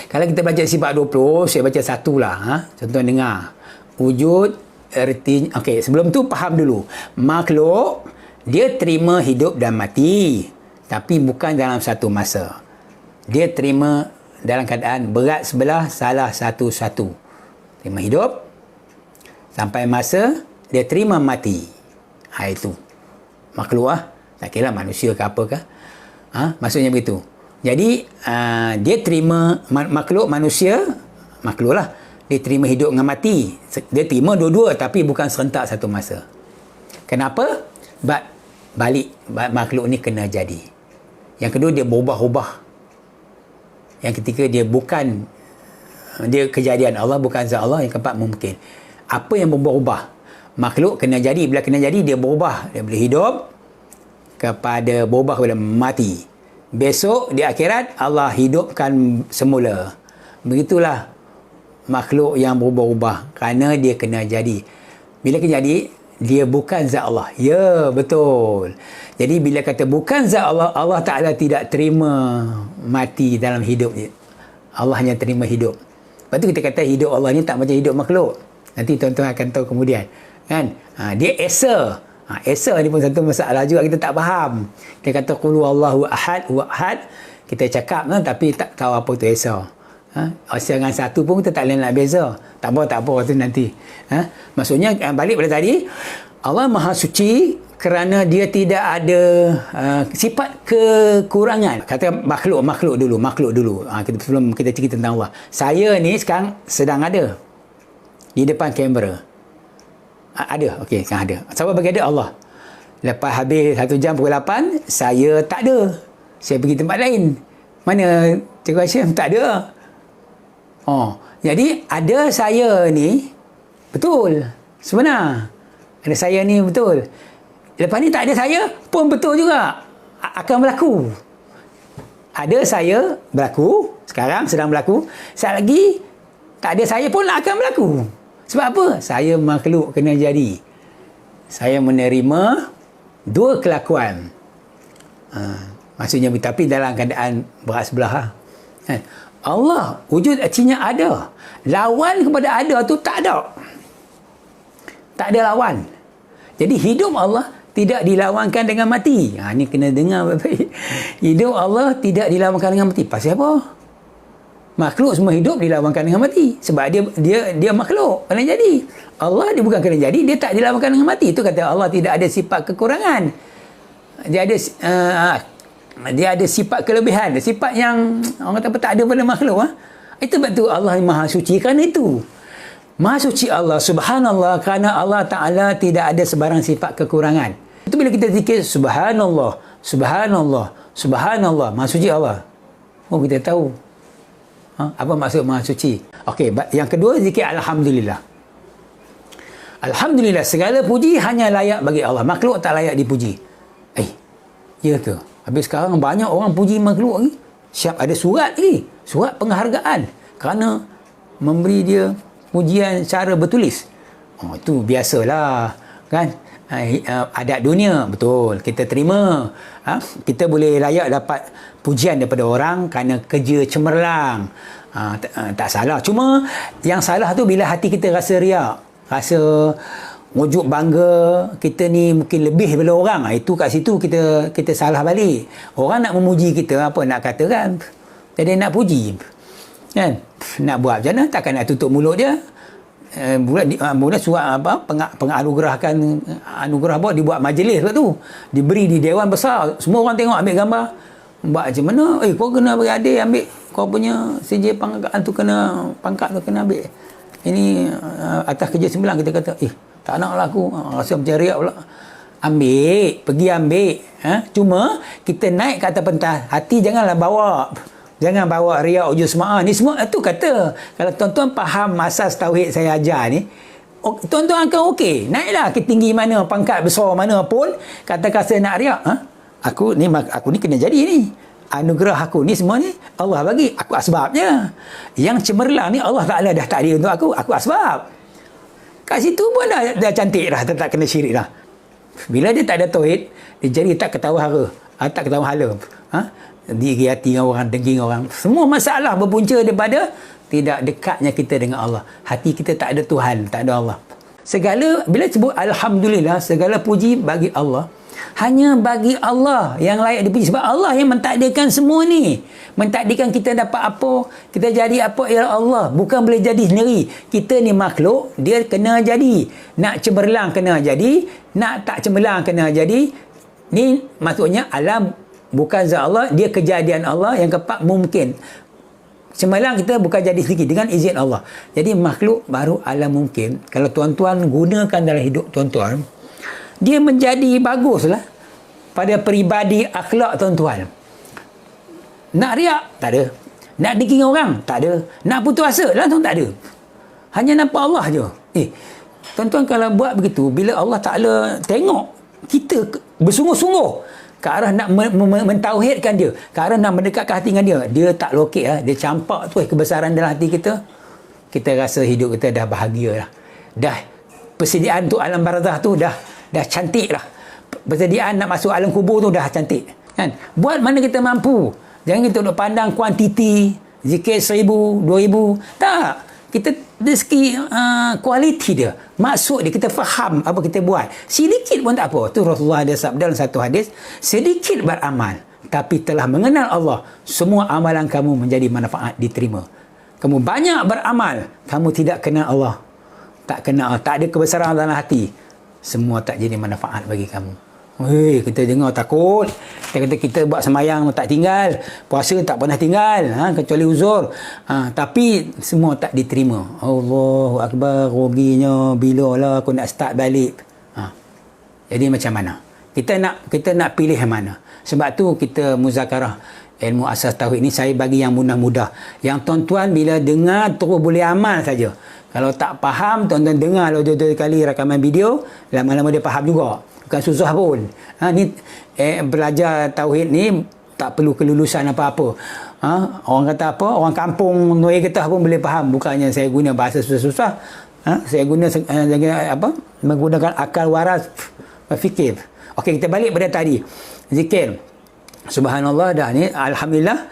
kalau kita baca sifat 20, saya baca satu lah. Contoh dengar. Wujud, erti. Okey, sebelum tu faham dulu. Makhluk, dia terima hidup dan mati. Tapi bukan dalam satu masa. Dia terima dalam keadaan berat sebelah, salah satu-satu. Terima hidup, sampai masa, dia terima mati. Itu. Makhluk tak kira manusia ke apa ke. Maksudnya begitu. Jadi dia terima makhluk manusia, makhluk lah. Dia terima hidup dengan mati. Dia terima dua-dua tapi bukan serentak satu masa. Kenapa? Balik makhluk ni kena jadi. Yang kedua dia berubah-ubah. Yang ketiga dia bukan, dia kejadian Allah bukan zat Allah. Yang keempat mungkin. Apa yang berubah-ubah? Makhluk kena jadi. Bila kena jadi, dia berubah. Dia boleh hidup kepada berubah kepada mati. Besok di akhirat, Allah hidupkan semula. Begitulah makhluk yang berubah-ubah. Kerana dia kena jadi. Bila kena jadi, dia bukan zat Allah. Ya, betul. Jadi bila kata bukan zat Allah, Allah Ta'ala tidak terima mati dalam hidup dia. Allah hanya terima hidup. Lepas tu kita kata hidup Allah ni tak macam hidup makhluk. Nanti tuan-tuan akan tahu kemudian. Kan? Dia Esa. Esa ni pun satu masalah juga kita tak faham. Dia kata qul huwallahu ahad, huwa ahad. Kita cakap tapi tak tahu apa tu Esa. Esa dengan satu pun kita tak boleh nak beza. Tak apa tu nanti. Maksudnya balik pada tadi, Allah Maha Suci kerana dia tidak ada sifat kekurangan. Kata makhluk dulu. Sebelum kita cerita tentang Allah. Saya ni sekarang sedang ada di depan kamera. Ada. Okey, sekarang ada. Siapa bagi ada? Allah. Lepas habis 1 jam pukul 8, saya tak ada. Saya pergi tempat lain. Mana Cikgu Hashim? Tak ada. Jadi ada saya ni betul. Sebenar. Ada saya ni betul. Lepas ni tak ada saya pun betul juga. Akan berlaku. Ada saya berlaku. Sekarang sedang berlaku. Sekejap lagi tak ada saya pun akan berlaku. Sebab apa? Saya makhluk kena jadi. Saya menerima dua kelakuan. Maksudnya, tapi dalam keadaan berat sebelah. Allah, wujud artinya ada. Lawan kepada ada tu tak ada. Tak ada lawan. Jadi hidup Allah tidak dilawankan dengan mati. Ni kena dengar baik-baik. Hidup Allah tidak dilawankan dengan mati. Pasal apa? Makhluk semua hidup dilawankan dengan mati. Sebab dia makhluk kena jadi. Allah dia bukan kena jadi, dia tak dilawankan dengan mati. Itu kata Allah tidak ada sifat kekurangan. Dia ada dia ada sifat kelebihan, sifat yang orang kata apa, tak ada pada makhluk. Itu sebab tu Allah Maha Suci. Kerana itu Maha Suci Allah, subhanallah, kerana Allah Ta'ala tidak ada sebarang sifat kekurangan. Itu bila kita zikir subhanallah, subhanallah, subhanallah, Maha Suci Allah, kita tahu apa maksud Maha Suci. Okey, yang kedua zikir alhamdulillah. Alhamdulillah, segala puji hanya layak bagi Allah. Makhluk tak layak dipuji. Ya ke? Habis sekarang banyak orang puji makhluk lagi. Siap ada surat lagi. Surat penghargaan. Kerana memberi dia pujian secara bertulis. Itu biasalah. Kan? Adat dunia. Betul. Kita terima. Kita boleh layak dapat pujian daripada orang kerana kerja cemerlang. Tak salah. Cuma yang salah tu bila hati kita rasa riak. Rasa wujud bangga, kita ni mungkin lebih daripada orang. Itu kat situ kita salah balik. Orang nak memuji kita, apa nak kata kan? Jadi nak puji kan? Nak buat macam mana? Takkan nak tutup mulut dia. Mula surat apa, penganugerahkan anugerah buat dibuat majlis tu, diberi di dewan besar, semua orang tengok, ambil gambar. Buat macam mana? Kau kena beradik, ambil kau punya CJ pangkat tu, kena pangkat tu kena ambil. Ini atas kerja 9 kita kata, tak nak lah aku, rasa macam riak pula. Pergi ambil. Cuma kita naik ke atas pentas, hati janganlah bawa. Jangan bawa riak, ujung semaah. Ni semua itu kata. Kalau tuan-tuan faham asas tauhid saya ajar ni, tuan-tuan akan okey. Naiklah ke tinggi mana, pangkat besar mana pun, kata-kata nak riak. Aku ni kena jadi ni. Anugerah aku ni semua ni Allah bagi. Aku asbabnya. Yang cemerlang ni Allah Ta'ala dah takdir untuk aku asbab. Kat situ pun dah cantik dah, tak kena syirik dah. Bila dia tak ada tauhid, dia jadi tak ketawa hara, tak ketawa hala. Diri hati orang, dengking orang. Semua masalah berpunca daripada tidak dekatnya kita dengan Allah. Hati kita tak ada Tuhan, tak ada Allah. Segala, bila sebut alhamdulillah, segala puji bagi Allah. Hanya bagi Allah yang layak dipuji. Sebab Allah yang mentakdirkan semua ni. Mentakdirkan kita dapat apa, kita jadi apa, ialah Allah. Bukan boleh jadi sendiri. Kita ni makhluk, dia kena jadi. Nak cemerlang kena jadi, nak tak cemerlang kena jadi. Ni maksudnya alam bukan zat Allah, dia kejadian Allah. Yang keempat mungkin. Cemerlang kita bukan jadi sendiri, dengan izin Allah. Jadi makhluk baru alam mungkin. Kalau tuan-tuan gunakan dalam hidup tuan-tuan, dia menjadi baguslah pada peribadi akhlak tuan-tuan. Nak riak? Tak ada. Nak dengking orang? Tak ada. Nak putus asa? Langsung tak ada. Hanya nampak Allah je. Tuan-tuan kalau buat begitu, bila Allah Ta'ala tengok kita bersungguh-sungguh ke arah nak mentauhidkan dia, ke arah nak mendekatkan hati dengan dia, dia tak lokek lah. Dia campak tu kebesaran dalam hati kita. Kita rasa hidup kita dah bahagia lah. Dah persediaan untuk alam barzah tu dah cantik lah. Persediaan nak masuk alam kubur tu dah cantik kan. Buat mana kita mampu. Jangan kita nak pandang kuantiti, zikir 1000, 2000. Tak. Kita dari segi kualiti dia, maksud dia, kita faham apa kita buat. Sedikit pun tak apa. Tu Rasulullah ada sabda dalam satu hadis, sedikit beramal tapi telah mengenal Allah, semua amalan kamu menjadi manfaat, diterima. Kamu banyak beramal, kamu tidak kenal Allah, tak kenal, tak ada kebesaran dalam hati, semua tak jadi manfaat bagi kamu. Kita dengar takut. Kita kata kita buat semayang tak tinggal, puasa tak pernah tinggal, kecuali uzur. Tapi semua tak diterima. Allahu Akbar, ruginya bila lah aku nak start balik. Jadi macam mana? Kita nak pilih yang mana? Sebab tu kita muzakarah ilmu asas tauhid ni saya bagi yang mudah-mudah. Yang tuan-tuan bila dengar terus boleh amal saja. Kalau tak faham, tuan-tuan dengar lah 2-3 kali rakaman video, lama-lama dia faham juga. Bukan susah pun. Ni belajar tauhid ni tak perlu kelulusan apa-apa. Orang kata apa? Orang kampung Nuai Getah pun boleh faham. Bukannya saya guna bahasa susah-susah. Saya guna menggunakan akal waras berfikir. Okey, kita balik pada tadi. Zikir. Subhanallah dah ni. Alhamdulillah.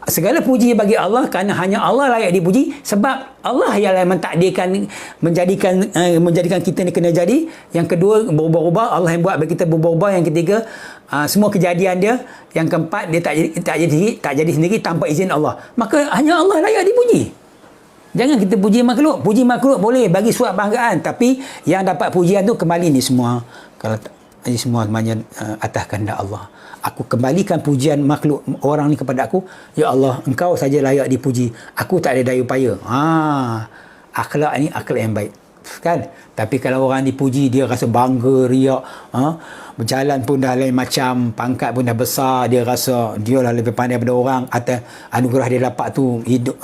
Segala puji bagi Allah kerana hanya Allah layak dipuji, sebab Allah yang mentakdirkan, menjadikan kita ni kena jadi. Yang kedua, berubah-ubah. Allah yang buat bagi kita berubah-ubah. Yang ketiga, semua kejadian dia. Yang keempat, dia tak jadi sendiri tanpa izin Allah. Maka hanya Allah layak dipuji. Jangan kita puji makhluk. Puji makhluk boleh bagi suap banggaan, tapi yang dapat pujian tu kembali ni semua. Kalau ini semua semuanya atas kehendak Allah. Aku kembalikan pujian makhluk orang ni kepada aku. Ya Allah, engkau saja layak dipuji. Aku tak ada daya upaya. Akhlak ni akhlak yang baik. Kan? Tapi kalau orang dipuji, dia rasa bangga, riak. Berjalan pun dah lain macam, pangkat pun dah besar, dia rasa dia lah lebih pandai daripada orang, atau anugerah dia dapat tu hidup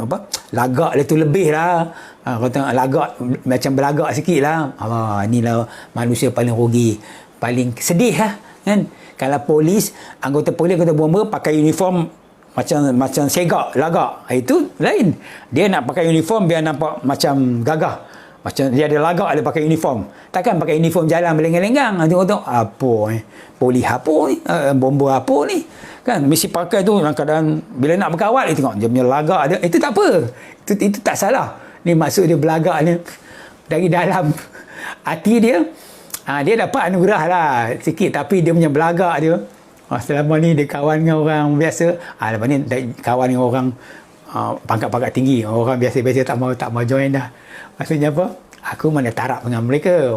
lagak dia tu lebih lah. Kau tengok lagak macam berlagak sikit lah. Inilah manusia paling rugi, paling sedih lah kan. Kalau polis, anggota bomba pakai uniform macam segak, lagak, itu lain. Dia nak pakai uniform biar nampak macam gagah, macam dia ada lagak, dia pakai uniform. Takkan pakai uniform jalan berlenggang-lenggang. Tengok apa polis apa ni, bomba apa ni kan, mesti pakai tu kadang-kadang bila nak berkawal. Tengok dia punya lagak dia, itu tak apa, itu tak salah. Ni maksud dia berlagak ni dari dalam hati dia. Dia dapat anugerah lah sikit, tapi dia punya belagak dia, selama ni dia kawan dengan orang biasa, lepas ni kawan dengan orang pangkat-pangkat tinggi, orang biasa-biasa tak mau join dah. Maksudnya apa? Aku mana tarap dengan mereka.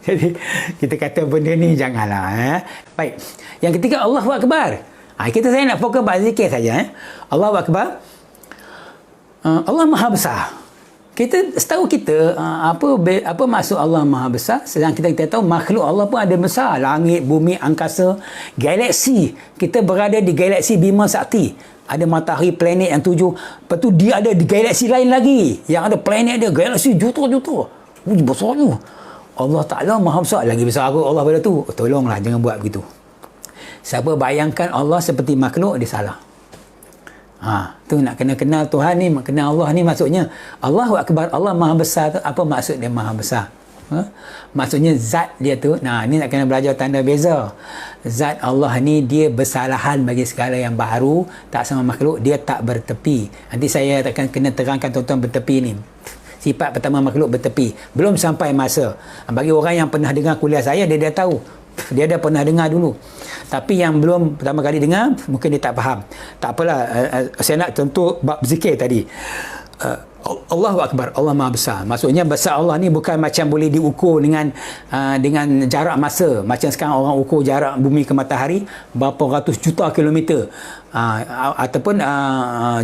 Jadi kita kata benda ni janganlah. Baik. Yang ketiga, Allahu Akbar. Saya nak fokus pada zikir saja. Allahu Akbar. Allah Maha Besar. Setahu kita apa maksud Allah Maha Besar? Sedang kita tahu makhluk Allah pun ada besar. Langit, bumi, angkasa, galaksi. Kita berada di galaksi Bima Sakti. Ada matahari, planet yang 7. Lepas tu dia ada di galaksi lain lagi, yang ada planet dia, galaksi juta-juta. Besarnya. Allah Ta'ala Maha Besar. Lagi besar aku Allah pada tu. Tolonglah jangan buat begitu. Siapa bayangkan Allah seperti makhluk, dia salah. Tu nak kena kenal Tuhan ni, kenal Allah ni, maksudnya Allahu Akbar, Allah Maha Besar tu, apa maksud dia Maha Besar? Maksudnya zat dia tu, ni nak kena belajar tanda beza. Zat Allah ni dia bersalahan bagi segala yang baru, tak sama makhluk, dia tak bertepi. Nanti saya akan kena terangkan tuan-tuan bertepi ni. Sifat pertama makhluk bertepi, belum sampai masa. Bagi orang yang pernah dengar kuliah saya, dia dah tahu. Dia dah pernah dengar dulu. Tapi yang belum pertama kali dengar, mungkin dia tak faham. Tak apalah, saya nak tentu bab zikir tadi. Allahu Akbar, Allah Maha Besar. Maksudnya besar Allah ni bukan macam boleh diukur dengan jarak masa. Macam sekarang orang ukur jarak bumi ke matahari berapa ratus juta kilometer. Ataupun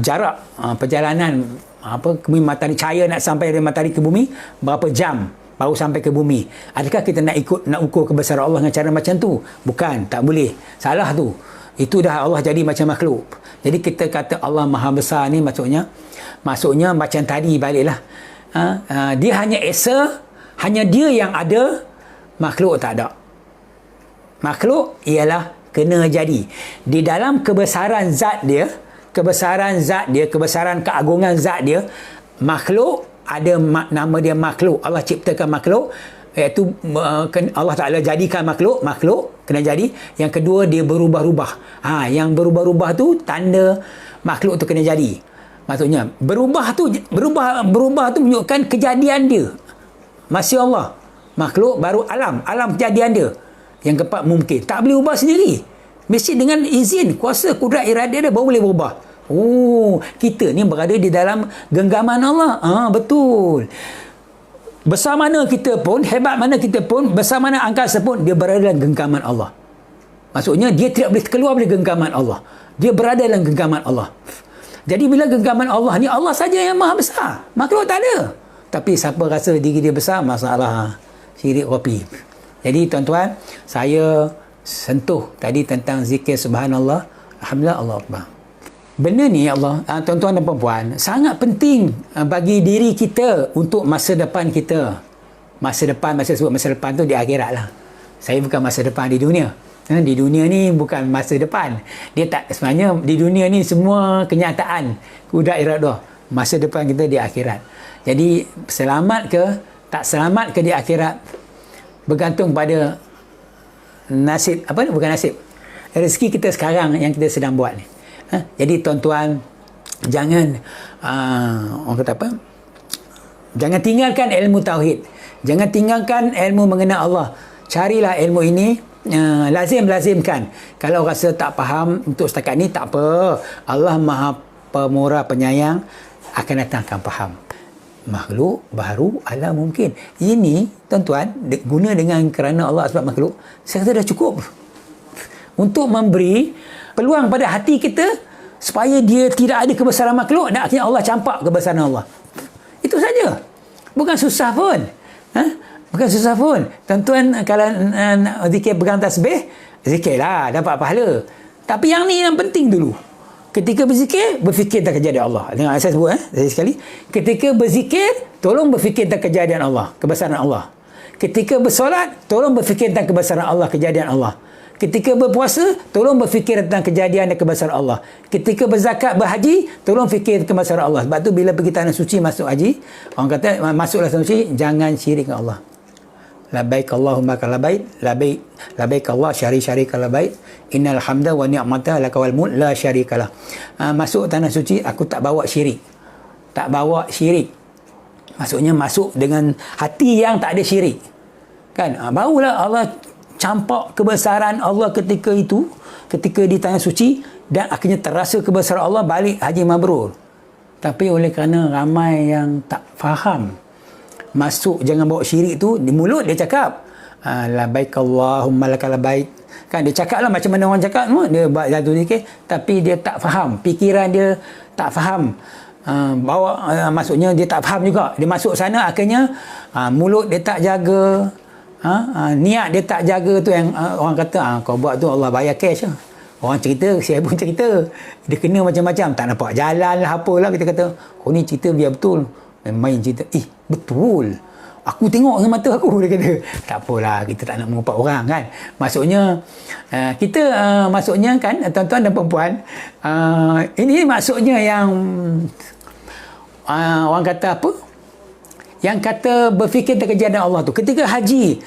jarak perjalanan ke bumi matahari, cahaya nak sampai dari matahari ke bumi berapa jam baru sampai ke bumi. Adakah kita nak ukur kebesaran Allah dengan cara macam tu? Bukan, tak boleh. Salah tu. Itu dah Allah jadi macam makhluk. Jadi kita kata Allah Maha Besar ni maksudnya macam tadi baliklah. Dia hanya esa, hanya dia yang ada, makhluk tak ada. Makhluk ialah kena jadi. Di dalam kebesaran keagungan zat dia, makhluk ada nama dia makhluk. Allah ciptakan makhluk, iaitu Allah Ta'ala jadikan makhluk kena jadi. Yang kedua, dia berubah-ubah. Yang berubah-ubah tu tanda makhluk tu kena jadi. Maksudnya berubah tu menunjukkan kejadian dia. Masya Allah, makhluk baru alam kejadian dia. Yang keempat, mungkin tak boleh ubah sendiri, mesti dengan izin, kuasa, kudrat, iradah dia baru boleh berubah. Kita ni berada di dalam genggaman Allah. Betul. Besar mana kita pun, hebat mana kita pun, besar mana angkasa pun, dia berada dalam genggaman Allah. Maksudnya dia tidak boleh keluar dari genggaman Allah. Dia berada dalam genggaman Allah. Jadi bila genggaman Allah ni, Allah saja yang Maha Besar, makhluk tak ada. Tapi siapa rasa diri dia besar, masalah syirik kopi. Jadi tuan-tuan, saya sentuh tadi tentang zikir subhanallah, alhamdulillah, Allah Akbar. Benda ni Allah, tuan-tuan dan puan-puan, sangat penting bagi diri kita untuk masa depan kita. Masa depan tu di akhirat lah. Saya bukan masa depan di dunia. Di dunia ni bukan masa depan. Dia tak, sebenarnya di dunia ni semua kenyataan, kudrat iradah. Masa depan kita di akhirat. Jadi selamat ke tak selamat ke di akhirat bergantung pada nasib, bukan nasib, rezeki kita sekarang yang kita sedang buat ni. Jadi tuan-tuan, jangan orang kata apa? Jangan tinggalkan ilmu tauhid. Jangan tinggalkan ilmu mengenal Allah. Carilah ilmu ini, lazimkan. Kalau rasa tak faham untuk setakat ni, tak apa. Allah Maha Pemurah Penyayang akan datangkan faham. Makhluk baru alam mungkin. Ini tuan-tuan, guna dengan kerana Allah sebab makhluk, saya kata dah cukup. untuk memberi peluang pada hati kita supaya dia tidak ada kebesaran makhluk dan akhirnya Allah campak kebesaran Allah. Itu saja. Bukan susah pun. Bukan susah pun. Tuan-tuan kalau zikir pegang tasbih, zikirlah, dapat pahala. Tapi yang ni yang penting dulu. Ketika berzikir, berfikir tentang kejadian Allah. Tengok saya sebut sekali. Ketika berzikir, tolong berfikir tentang kejadian Allah, kebesaran Allah. Ketika bersolat, tolong berfikir tentang kebesaran Allah, kejadian Allah. Ketika berpuasa, tolong berfikir tentang kejadian dan kebesaran Allah. Ketika berzakat, berhaji, tolong fikir kebesaran Allah. Sebab tu bila pergi tanah suci masuk haji, orang kata masuklah tanah suci, jangan syirik dengan Allah. Labbaik Allahumma labbaik, labbaik Allah syarika labbaik, innal hamda wa ni'mata laka wal mulk la syarikalah. Masuk tanah suci aku tak bawa syirik. Tak bawa syirik. Maksudnya masuk dengan hati yang tak ada syirik. Kan? Barulah Allah campak kebesaran Allah ketika itu, ketika di tanah suci, dan akhirnya terasa kebesaran Allah balik haji mabrur. Tapi oleh kerana ramai yang tak faham, masuk jangan bawa syirik tu, di mulut dia cakap labbaik Allahumma lakal labbaik, kan dia cakap lah macam mana orang cakap, dia jatuh zikir, tapi dia tak faham, fikiran dia tak faham, maksudnya dia tak faham juga, dia masuk sana akhirnya mulut dia tak jaga, niat dia tak jaga, tu yang orang kata kau buat tu Allah bayar cash lah. Orang cerita, saya pun cerita, dia kena macam-macam, tak nampak jalan lah apalah, kita kata kau ni cerita biar betul, main cerita, betul, aku tengok dengan mata aku, dia kata tak apalah, kita tak nak mengumpat orang kan. Maksudnya kita maksudnya kan tuan-tuan dan perempuan, ini maksudnya yang orang kata apa, yang kata berfikir tentang kejadian Allah tu ketika haji,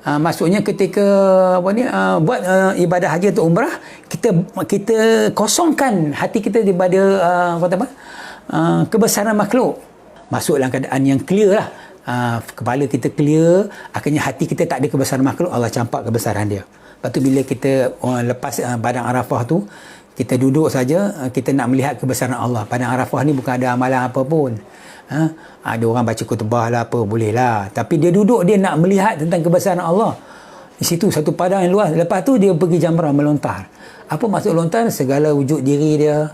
maksudnya ketika buat ibadah haji atau umrah, kita kosongkan hati kita daripada kebesaran makhluk. Masuk dalam keadaan yang clear lah, kepala kita clear, akhirnya hati kita tak ada kebesaran makhluk, Allah campak kebesaran dia. Lepas tu bila kita lepas padang Arafah tu, kita duduk saja, kita nak melihat kebesaran Allah. Padang Arafah ni bukan ada amalan apa pun, ada orang baca khutbah lah apa, boleh lah, tapi dia duduk, dia nak melihat tentang kebesaran Allah di situ, satu padang yang luas. Lepas tu dia pergi jamrah, melontar. Apa maksud lontar? Segala wujud diri dia,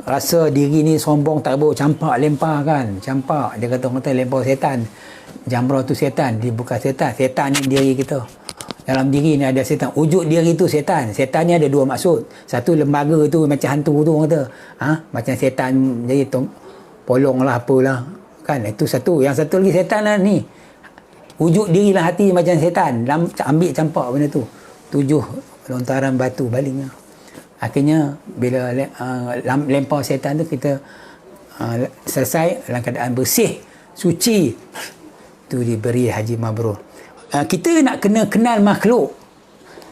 rasa diri ni sombong tak boleh, campak lempar kan, campak. Dia kata orang kata lempar setan, jamrah tu setan, dia bukan setan, setan ni diri kita, dalam diri ni ada setan, wujud diri tu setan. Setan ni ada dua maksud, satu lembaga tu macam hantu tu orang kata, macam setan jadi polong lah apalah kan, itu satu. Yang satu lagi setan lah ni, wujud diri lah hati macam setan, ambil campak benda tu, 7 lontaran batu balingnya. Akhirnya bila lempar setan tu, kita selesai dalam keadaan bersih, suci, tu diberi haji mabrur. Kita nak kena kenal makhluk,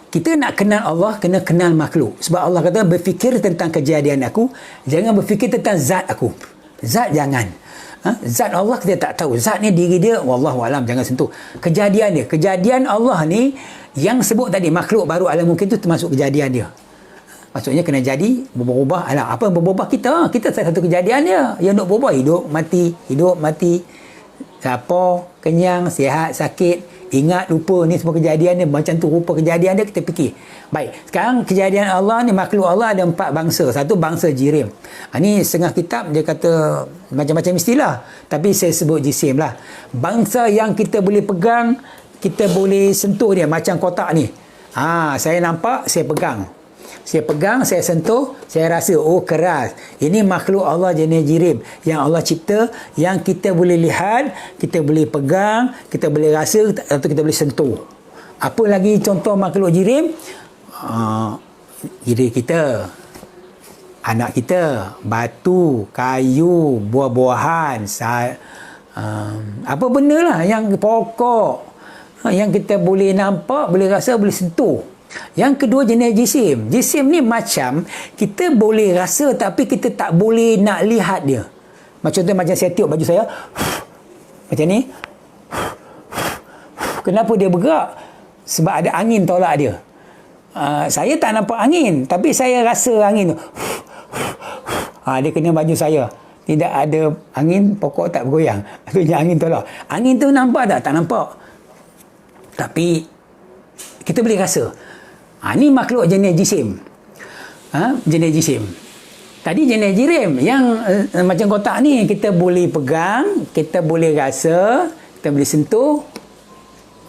kita nak kenal Allah, kena kenal makhluk. Sebab Allah kata berfikir tentang kejadian aku, jangan berfikir tentang zat aku. Zat jangan, zat Allah kita tak tahu, zat ni diri dia wallahu alam, jangan sentuh. Kejadian dia, kejadian Allah ni yang sebut tadi, makhluk baru alam mungkin tu termasuk kejadian dia. Maksudnya kena jadi, berubah. Apa yang berubah kita salah satu kejadian dia. Yang nak berubah, hidup mati, lapar, kenyang, sihat, sakit, ingat, lupa, ni semua kejadian dia. Macam tu rupa kejadian dia, kita fikir. Baik, sekarang kejadian Allah ni, makhluk Allah ada 4 bangsa. Satu bangsa jirim. Ni setengah kitab dia kata macam-macam istilah, tapi saya sebut jisim lah. Bangsa yang kita boleh pegang, kita boleh sentuh dia, macam kotak ni. Saya nampak, saya pegang, saya sentuh, saya rasa, oh keras. Ini makhluk Allah jenis jirim yang Allah cipta, yang kita boleh lihat, kita boleh pegang, kita boleh rasa atau kita boleh sentuh. Apa lagi contoh makhluk jirim? Diri kita, anak kita, batu, kayu, buah-buahan, apa benda lah yang pokok, yang kita boleh nampak, boleh rasa, boleh sentuh. Yang kedua jenis jisim. Jisim ni macam kita boleh rasa tapi kita tak boleh nak lihat dia. Macam tu, macam saya tiup baju saya macam ni, kenapa dia bergerak? Sebab ada angin tolak dia. Saya tak nampak angin, tapi saya rasa angin tu. Dia kena baju saya, tidak ada angin, pokok tak bergoyang, akhirnya angin tolak. Angin tu nampak tak? Tak nampak, tapi kita boleh rasa. Ni makhluk jenis jisim. Jenis jisim. Tadi jenis jirim yang macam kotak ni, kita boleh pegang, kita boleh rasa, kita boleh sentuh.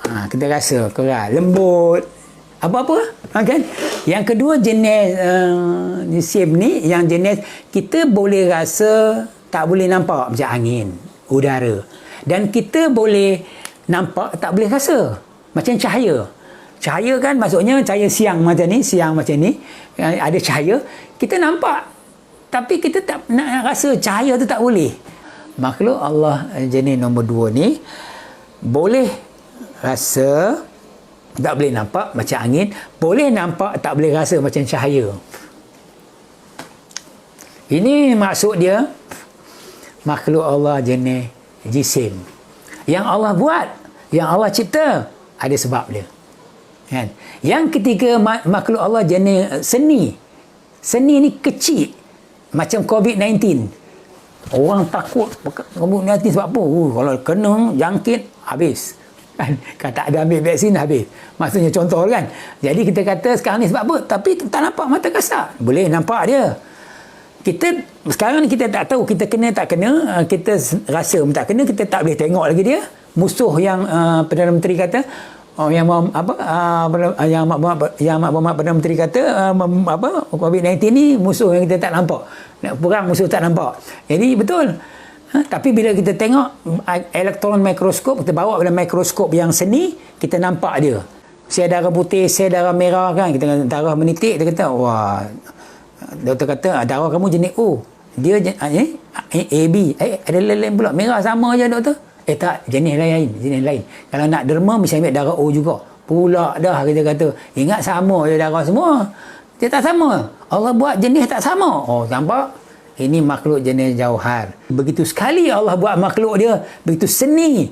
Kita rasa keras, lembut, apa-apa. Kan? Yang kedua jenis jisim ni, yang jenis kita boleh rasa, tak boleh nampak, macam angin, udara. Dan kita boleh nampak, tak boleh rasa, macam cahaya. Cahaya kan maksudnya cahaya siang macam ni, ada cahaya, kita nampak. Tapi kita tak nak rasa cahaya tu, tak boleh. Makhluk Allah jenis nombor 2 ni boleh rasa, tak boleh nampak macam angin, boleh nampak, tak boleh rasa macam cahaya. Ini maksud dia makhluk Allah jenis jisim. Yang Allah buat, yang Allah cipta, ada sebab dia. Kan? Yang ketiga, makhluk Allah jenis seni. Seni ni kecil. Macam COVID-19. Orang takut COVID-19 sebab apa? Kalau kena jangkit, habis. Kan tak ada ambil vaksin, habis. Maksudnya contoh kan. Jadi kita kata sekarang ni sebab apa? Tapi tak nampak mata kasar. Boleh nampak dia. Sekarang ni kita tak tahu kita kena tak kena. Kita rasa tak kena, kita tak boleh tengok lagi dia. Musuh yang Perdana Menteri kata, yang Mak Berhad Perdana Menteri kata COVID-19 ni musuh yang kita tak nampak. Nak perang musuh tak nampak. Jadi betul. Tapi bila kita tengok elektron mikroskop, kita bawa pada mikroskop yang seni, kita nampak dia. Sel darah putih, sel darah merah kan. Kita kata darah menitik, kita kata wah, doktor kata darah kamu jenis O. Dia AB. Ada lain pula. Merah sama aja doktor. Tak, jenis lain. Kalau nak derma, mesti ambil darah O juga. Pula dah kita kata, ingat sama je darah semua. Dia tak sama. Allah buat jenis tak sama. Nampak? Ini makhluk jenis jauhar. Begitu sekali Allah buat makhluk dia, begitu seni.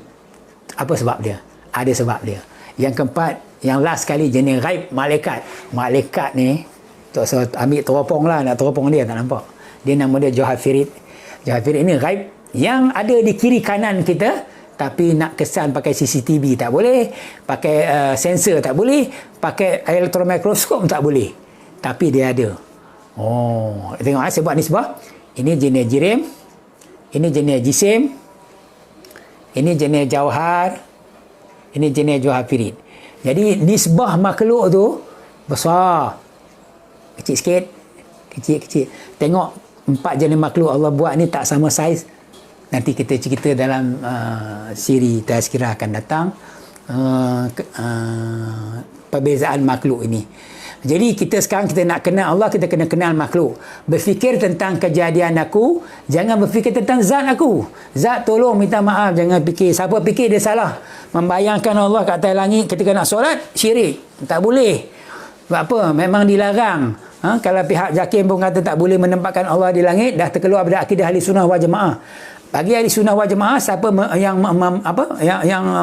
Apa sebab dia? Ada sebab dia. Yang keempat, yang last sekali, jenis ghaib, malaikat. Malaikat ni, tak usah ambil teropong lah, nak teropong dia, tak nampak. Dia nama dia Johafirid. Johafirid ini ghaib yang ada di kiri kanan kita, tapi nak kesan pakai CCTV tak boleh, pakai sensor tak boleh, pakai elektron mikroskop tak boleh, tapi dia ada. Tengok saya buat nisbah. Ini jenis jirim, ini jenis jisim, ini jenis jauhar, ini jenis Johafirid. Jadi nisbah makhluk tu besar, kecil sikit, kecil. Tengok 4 jenis makhluk Allah buat ni tak sama saiz. Nanti kita cerita dalam siri Tazkirah akan datang perbezaan makhluk ini. Jadi kita sekarang kita nak kenal Allah, kita kena kenal makhluk. Berfikir tentang kejadian aku, jangan berfikir tentang zat aku. Zat tolong minta maaf, jangan fikir. Siapa fikir dia salah. Membayangkan Allah kat atas langit ketika nak solat, syirik. Tak boleh. Sebab apa? Memang dilarang. Kalau pihak JAKIM pun kata tak boleh menempatkan Allah di langit, dah terkeluar dari akidah ahli sunnah wal jamaah. Bagi ahli sunnah wal jamaah, siapa yang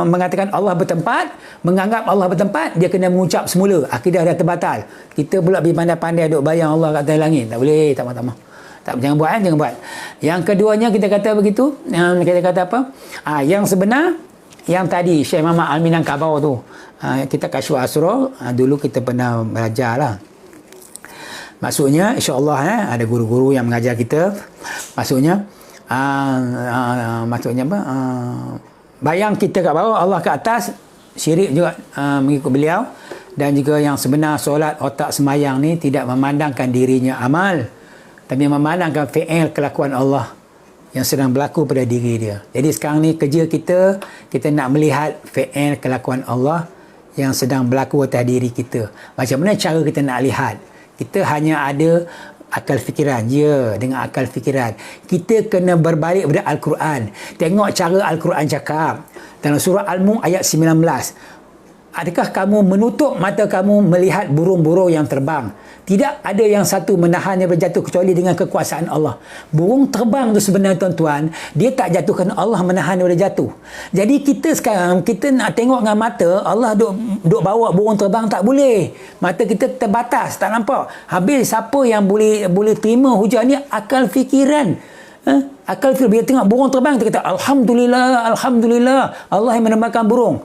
mengatakan Allah bertempat, menganggap Allah bertempat, dia kena mengucap semula, akidah dah terbatal. Kita pula pergi pandai-pandai duk bayang Allah kat atas langit. Tak boleh, tak mahu. Tak, jangan buat, jangan buat. Yang keduanya kita kata begitu, kita kata apa? Yang sebenar, yang tadi Syekh Muhammad Al-Minangkabau tu, kita Kasyful Asrar, dulu kita pernah belajar lah. Maksudnya, insya-Allah ada guru-guru yang mengajar kita. Maksudnya apa? Bayang kita kat bawah, Allah kat atas, syirik juga mengikut beliau. Dan juga yang sebenar solat otak semayang ni tidak memandangkan dirinya amal, tapi memandangkan fi'il kelakuan Allah yang sedang berlaku pada diri dia. Jadi sekarang ni kerja kita nak melihat fi'il kelakuan Allah yang sedang berlaku atas diri kita. Macam mana cara kita nak lihat? Kita hanya ada akal fikiran. Ya, dengan akal fikiran. Kita kena berbalik pada Al-Quran. Tengok cara Al-Quran cakap. Dalam surah Al-Mulk ayat 19. Adakah kamu menutup mata kamu melihat burung-burung yang terbang? Tidak ada yang satu menahannya berjatuh kecuali dengan kekuasaan Allah. Burung terbang tu sebenarnya tuan-tuan, dia tak jatuhkan, Allah menahan dia jatuh. Jadi kita sekarang, kita nak tengok dengan mata, Allah duk bawa burung terbang, tak boleh. Mata kita terbatas, tak nampak. Habis siapa yang boleh terima hujah ni? Akal fikiran. Akal fikiran. Bila tengok burung terbang, kita kata, Alhamdulillah, Allah yang menerbangkan burung.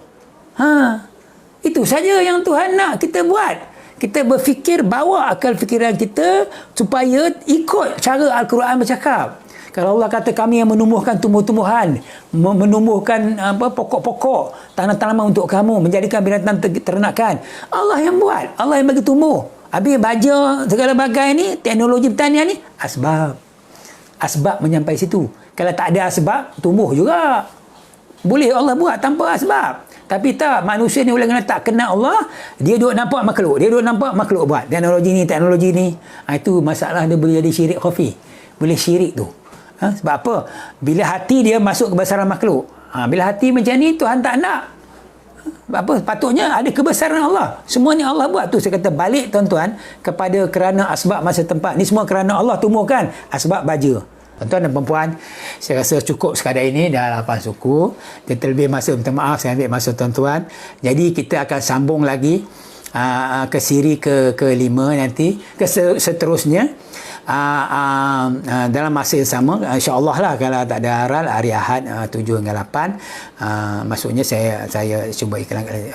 Itu saja yang Tuhan nak kita buat. Kita berfikir, bawa akal fikiran kita supaya ikut cara Al-Quran bercakap. Kalau Allah kata kami yang menumbuhkan tumbuh-tumbuhan, menumbuhkan pokok-pokok, tanah-tanaman untuk kamu, menjadikan binatang ternakan, Allah yang buat, Allah yang bagi tumbuh. Habis baja segala bagai ni, teknologi pertanian ni, asbab menyampai situ. Kalau tak ada asbab, tumbuh juga. Boleh Allah buat tanpa asbab. Tapi tak, manusia ni oleh kerana tak kenal Allah, dia duduk nampak makhluk buat teknologi ni. Itu masalah dia boleh jadi syirik khafi. Boleh syirik tu. Sebab apa? Bila hati dia masuk kebesaran makhluk. Bila hati macam ni, Tuhan tak nak. Sebab apa? Patutnya ada kebesaran Allah. Semua ni Allah buat tu. Saya kata balik tuan-tuan kepada kerana asbab masa tempat. Ni semua kerana Allah tumbuhkan asbab baja. Tuan-tuan dan perempuan, saya rasa cukup sekadar ini, dah 8 suku. Kita lebih masa, minta maaf saya ambil masa tuan-tuan. Jadi kita akan sambung lagi ke siri ke-5 nanti, seterusnya. Dalam masa yang sama, insyaAllah lah, kalau tak ada haral, hari Ahad 7 hingga 8, maksudnya saya cuba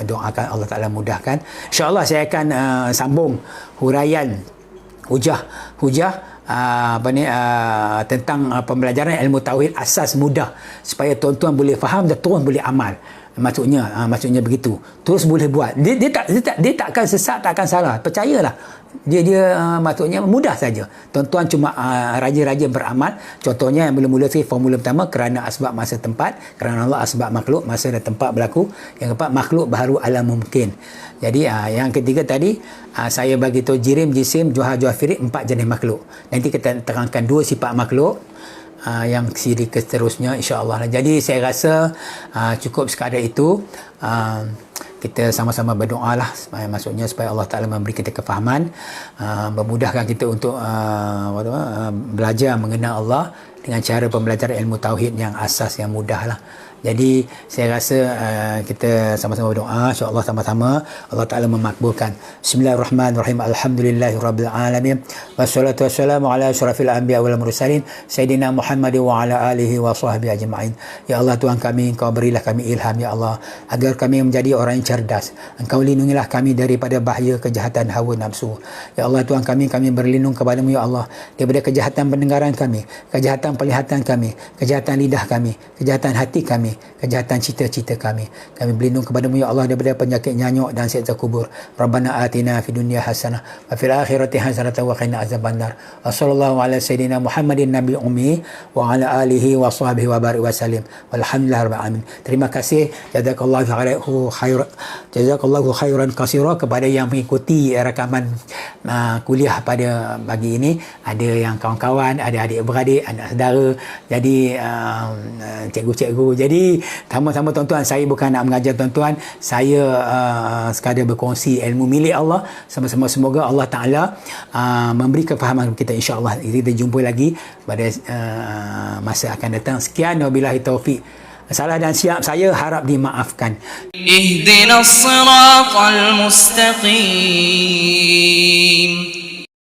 doakan Allah Ta'ala mudahkan. InsyaAllah saya akan sambung huraian hujah tentang pembelajaran ilmu tauhid asas mudah, supaya tuan-tuan boleh faham dan tuan boleh amal. Maksudnya begitu. Terus boleh buat. Dia tak akan sesat, tak akan salah. Percayalah. Dia maksudnya mudah saja. Tuan-tuan cuma rajin-rajin beramal. Contohnya yang mula-mula sekali, formula pertama, kerana asbab masa tempat. Kerana Allah asbab makhluk, masa dan tempat berlaku. Yang keempat, makhluk baharu alam mungkin. Jadi yang ketiga tadi, saya bagi tahu jirim, jisim, juhar, firik, 4 jenis makhluk. Nanti kita terangkan 2 sifat makhluk. Yang siri seterusnya, insyaAllah. Jadi saya rasa cukup sekadar itu. Kita sama-sama berdoa lah, maksudnya supaya Allah Ta'ala memberi kita kefahaman, memudahkan kita untuk belajar mengenal Allah dengan cara pembelajaran ilmu tauhid yang asas, yang mudah lah. Jadi saya rasa kita sama-sama berdoa, insya-Allah sama-sama Allah Taala memakbulkan. Bismillahirrahmanirrahim. Alhamdulillahirabbil alamin. Wassalatu wassalamu ala asyrafil anbiya wal mursalin sayyidina Muhammad wa ala alihi wa sahbihi ajma'in. Ya Allah Tuhan kami, Engkau berilah kami ilham ya Allah, agar kami menjadi orang yang cerdas. Engkau lindungilah kami daripada bahaya kejahatan hawa nafsu. Ya Allah Tuhan kami berlindung kepada-Mu ya Allah daripada kejahatan pendengaran kami, kejahatan penglihatan kami, kejahatan lidah kami, kejahatan hati kami, kejahatan cita-cita kami. Kami berlindung kepada-Mu ya Allah daripada penyakit nyanyuk dan siksa kubur. Rabbana atina fid dunya hasanah wa fil akhirati hasanah wa qina azabannar. Wa sallallahu ala sayyidina Muhammadin nabi ummi wa ala alihi wa sahbihi wa barik wa sallim. Walhamdulillahirabbil alamin. Terima kasih, jazakallahu khairan katsira kepada yang mengikuti rakaman kuliah pada pagi ini. Ada yang kawan-kawan, ada adik-beradik, anak saudara, jadi cikgu-cikgu. Jadi sama-sama tuan-tuan, saya bukan nak mengajar tuan-tuan, saya sekadar berkongsi ilmu milik Allah. Sama-sama semoga Allah Ta'ala memberi kefahaman kita, insya-Allah. Kita jumpa lagi pada masa akan datang. Sekian, wabillahi taufiq. Salah dan silap saya harap dimaafkan. Ihdinas siratal mustaqim.